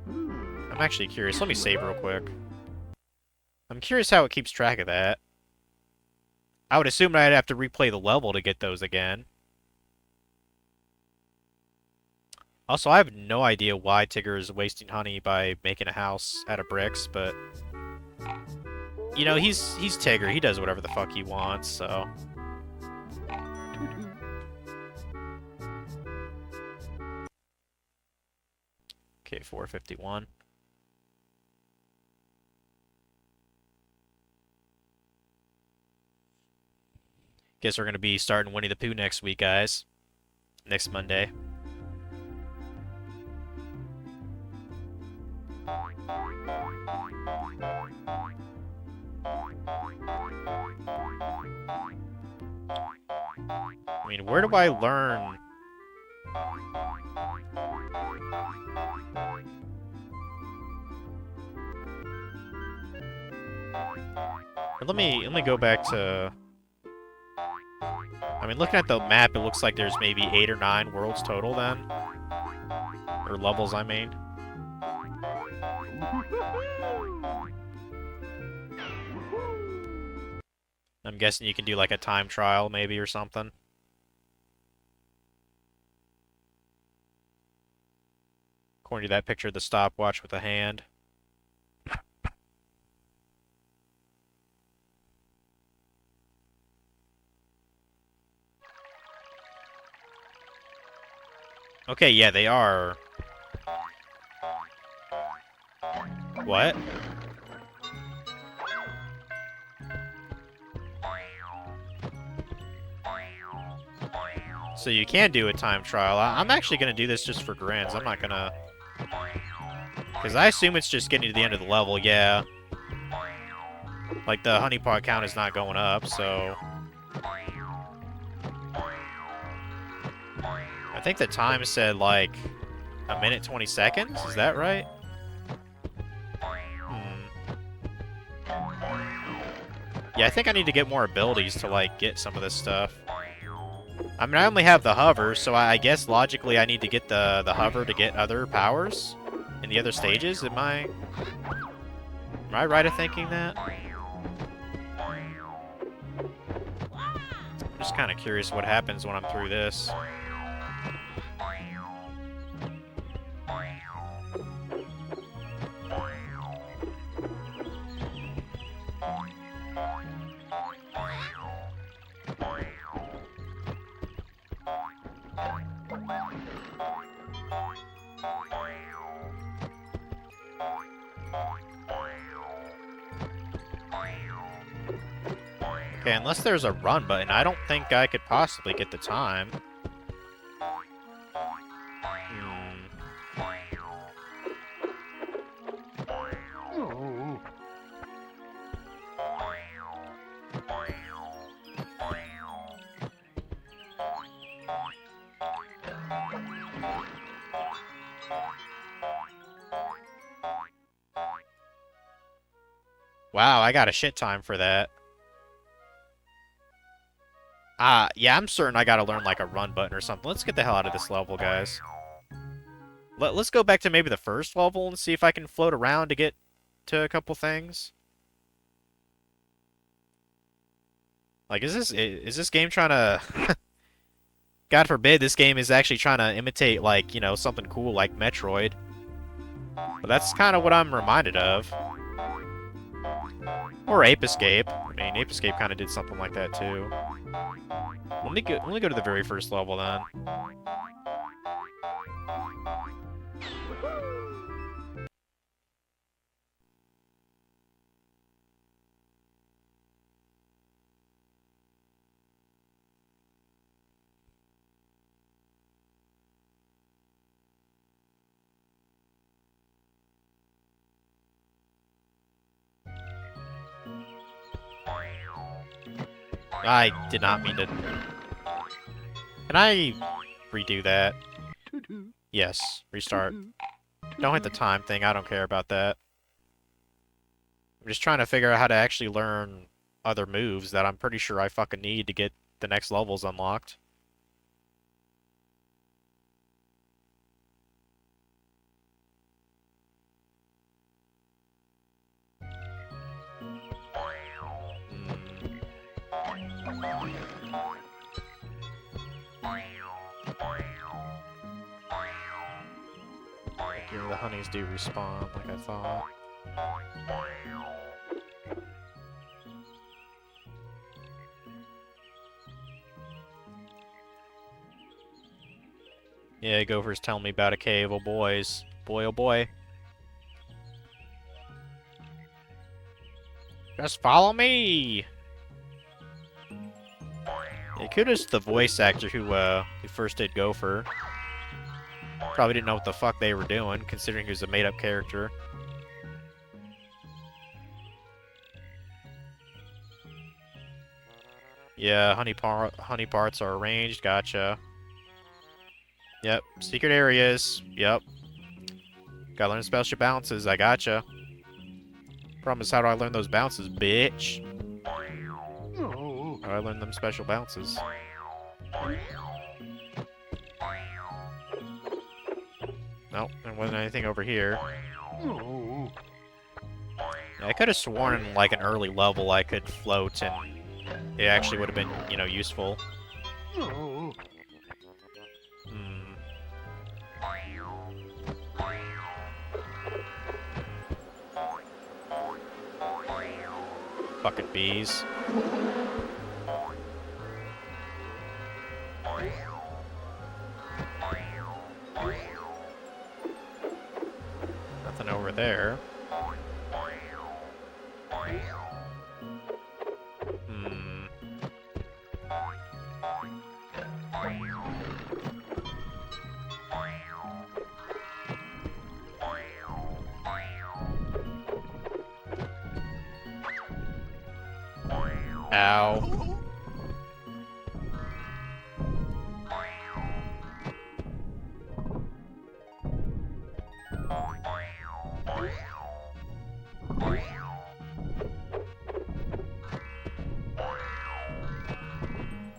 I'm actually curious. Let me save real quick. I'm curious how it keeps track of that. I would assume I'd have to replay the level to get those again. Also, I have no idea why Tigger is wasting honey by making a house out of bricks, but you know, he's Tigger. He does whatever the fuck he wants, so. Okay, 451. Guess we're gonna be starting Winnie the Pooh next week, guys. Next Monday. I mean, where do I learn? Let me go back to. I mean, looking at the map, it looks like there's maybe 8 or 9 worlds total then, or levels, I mean. I'm guessing you can do like a time trial maybe or something. According to that picture of the stopwatch with a hand. Okay, yeah, they are. What? So you can do a time trial. I'm actually going to do this just for grins. I'm not going to... Because I assume it's just getting to the end of the level, yeah. Like, the honeypot count is not going up, so... I think the time said, like, 1 minute 20 seconds? Is that right? Yeah, I think I need to get more abilities to, like, get some of this stuff. I mean, I only have the hover, so I guess logically I need to get the hover to get other powers in the other stages. Am I right at thinking that? I'm just kind of curious what happens when I'm through this. Okay, unless there's a run button, I don't think I could possibly get the time. Wow, I got a shit time for that. Yeah, I'm certain I gotta learn, like, a run button or something. Let's get the hell out of this level, guys. Let's go back to maybe the first level and see if I can float around to get to a couple things. Like, is this game trying to... God forbid this game is actually trying to imitate, like, you know, something cool like Metroid. But that's kind of what I'm reminded of. Or Ape Escape. I mean, Ape Escape kind of did something like that too. Let me go to the very first level then. I did not mean to... Can I redo that? Yes, restart. Don't hit the time thing, I don't care about that. I'm just trying to figure out how to actually learn other moves that I'm pretty sure I fucking need to get the next levels unlocked. Yeah, the honeys do respawn, like I thought. Yeah, Gopher's telling me about a cave, oh boys. Boy, oh boy. Just follow me! Yeah, kudos to the voice actor who first did Gopher. Probably didn't know what the fuck they were doing, considering he was a made-up character. Yeah, honey parts are arranged, gotcha. Yep, secret areas, yep. Gotta learn special bounces, I gotcha. Problem is, how do I learn those bounces, bitch? How do I learn them special bounces? Nope, there wasn't anything over here. Yeah, I could have sworn in, like, an early level I could float and it actually would have been, you know, useful. Fucking bees. Nothing over there. Ow.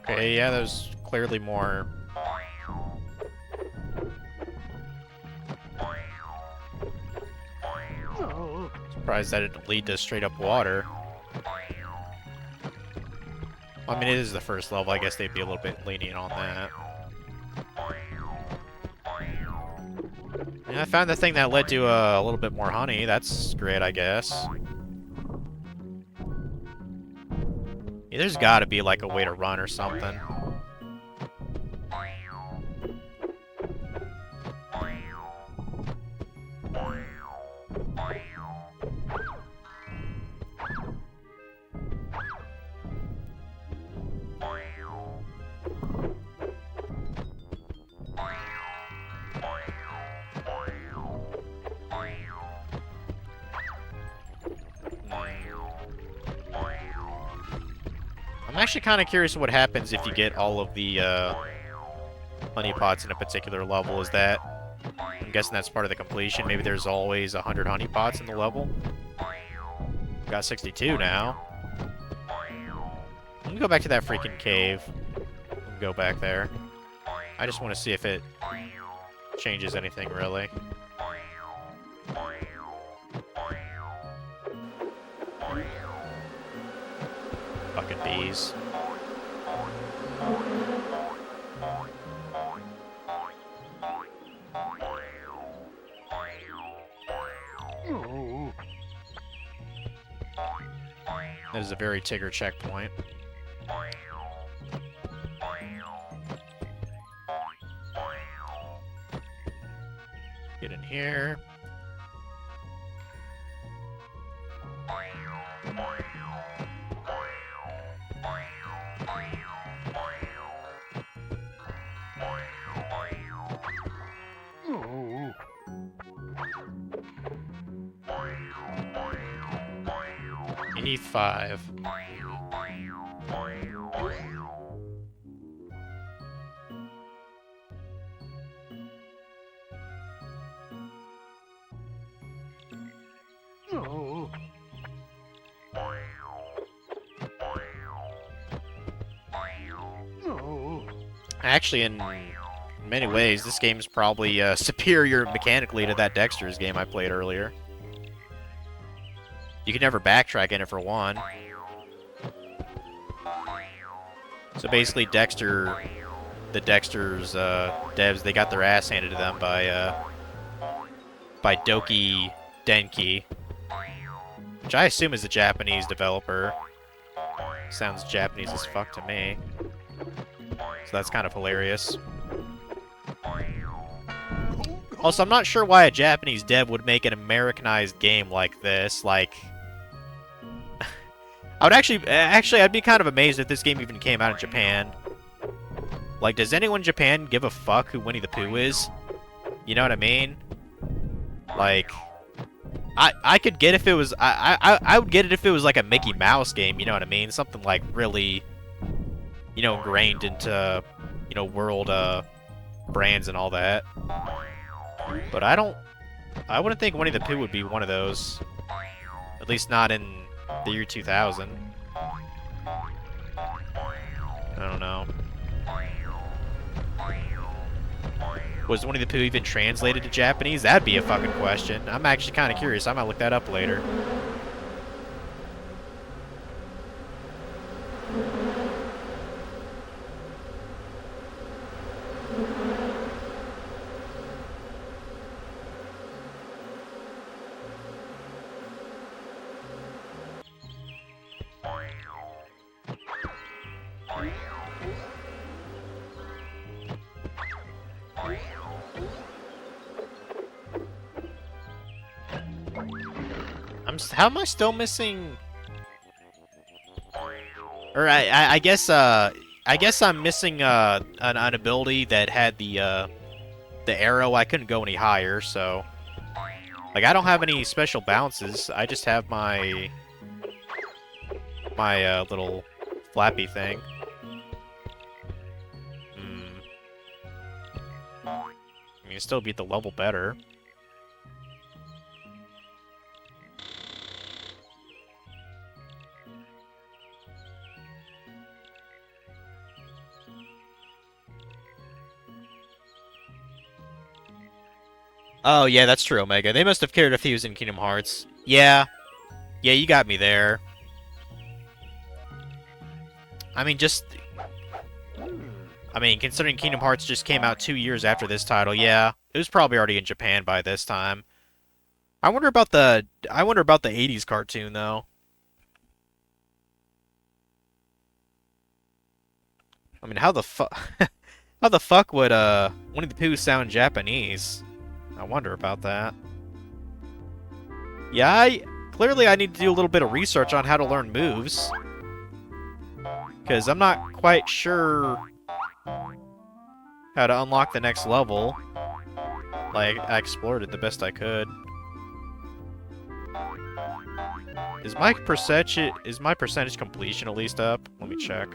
Okay, yeah, there's clearly more. Surprised that it didn't lead to straight up water. I mean, it is the first level. I guess they'd be a little bit lenient on that. Yeah, I found the thing that led to a little bit more honey. That's great, I guess. Yeah, there's gotta be, like, a way to run or something. I'm actually kind of curious what happens if you get all of the honey pots in a particular level. Is that... I'm guessing that's part of the completion. Maybe there's always 100 honey pots in the level. Got 62 now. Let me go back to that freaking cave. Go back there. I just want to see if it changes anything, really. Fucking bees. That is a very Tigger checkpoint. Get in here. You need 5. Actually, in many ways, this game is probably superior mechanically to that Dexter's game I played earlier. You can never backtrack in it for one. So basically, the Dexter's devs, they got their ass handed to them by Doki Denki, which I assume is a Japanese developer. Sounds Japanese as fuck to me. So that's kind of hilarious. Also, I'm not sure why a Japanese dev would make an Americanized game like this. Like, I would actually, I'd be kind of amazed if this game even came out in Japan. Like, does anyone in Japan give a fuck who Winnie the Pooh is? You know what I mean? Like, I could get if it was, I would get it if it was like a Mickey Mouse game, you know what I mean? Something like really, you know, ingrained into, you know, world, brands and all that. But I wouldn't think Winnie the Pooh would be one of those. At least not in the year 2000. I don't know. Was Winnie the Pooh even translated to Japanese? That'd be a fucking question. I'm actually kind of curious. I might look that up later. How am I still missing? Or I guess I'm missing an ability that had the arrow. I couldn't go any higher, so like I don't have any special bounces. I just have my little flappy thing. I mean, still beat the level better. Oh, yeah, that's true, Omega. They must have cared if he was in Kingdom Hearts. Yeah. Yeah, you got me there. I mean, considering Kingdom Hearts just came out 2 years after this title, yeah. It was probably already in Japan by this time. I wonder about the 80s cartoon, though. I mean, how the fuck... how the fuck would, Winnie the Pooh sound Japanese? I wonder about that. Yeah, clearly I need to do a little bit of research on how to learn moves. Because I'm not quite sure how to unlock the next level. Like, I explored it the best I could. Is my percentage completion at least up? Let me check.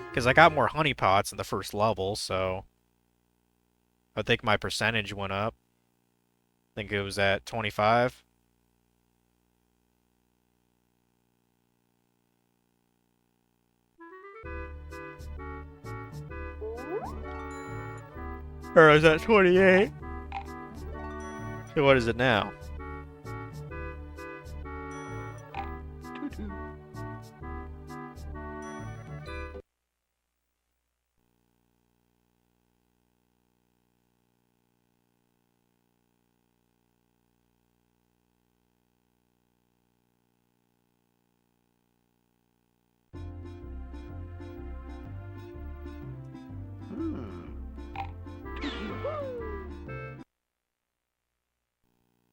Because I got more honeypots in the first level, so I think my percentage went up. I think it was at 25. Or is that 28? So what is it now?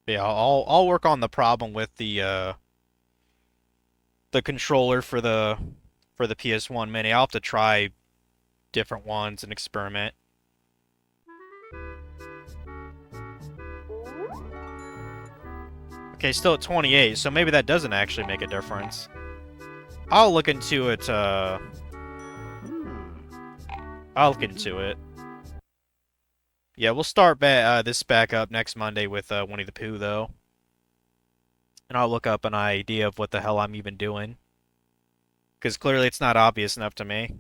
Yeah, I'll work on the problem with the controller for the PS1 Mini. I'll have to try different ones and experiment. Okay, still at 28, so maybe that doesn't actually make a difference. I'll look into it, I'll look into it. Yeah, we'll start this back up next Monday with Winnie the Pooh, though. And I'll look up an idea of what the hell I'm even doing. Because clearly it's not obvious enough to me.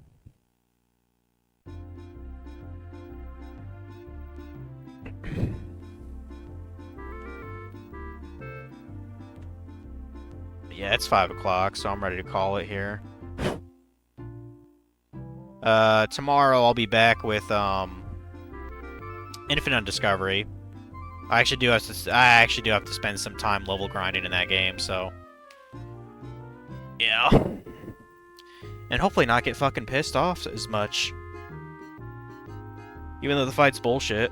Yeah, it's 5 o'clock, so I'm ready to call it here. Tomorrow I'll be back with, Infinite Discovery. I actually do have to spend some time level grinding in that game, so... Yeah. And hopefully not get fucking pissed off as much. Even though the fight's bullshit.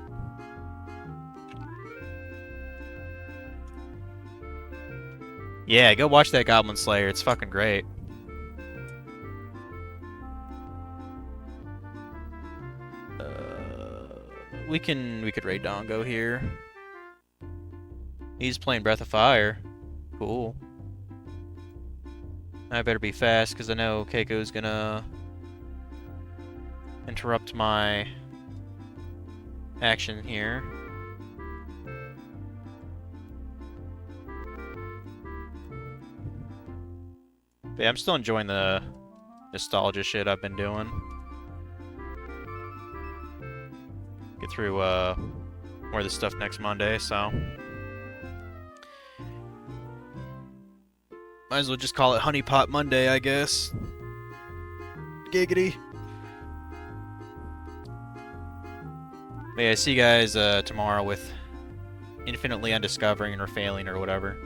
Yeah, go watch that Goblin Slayer. It's fucking great. We could raid Dongo here. He's playing Breath of Fire. Cool. I better be fast because I know Keiko's gonna interrupt my action here. But yeah, I'm still enjoying the nostalgia shit I've been doing. Get through more of this stuff next Monday, so might as well just call it Honeypot Monday, I guess. Giggity. But yeah, see you guys tomorrow with Infinitely Undiscovering or Failing or whatever.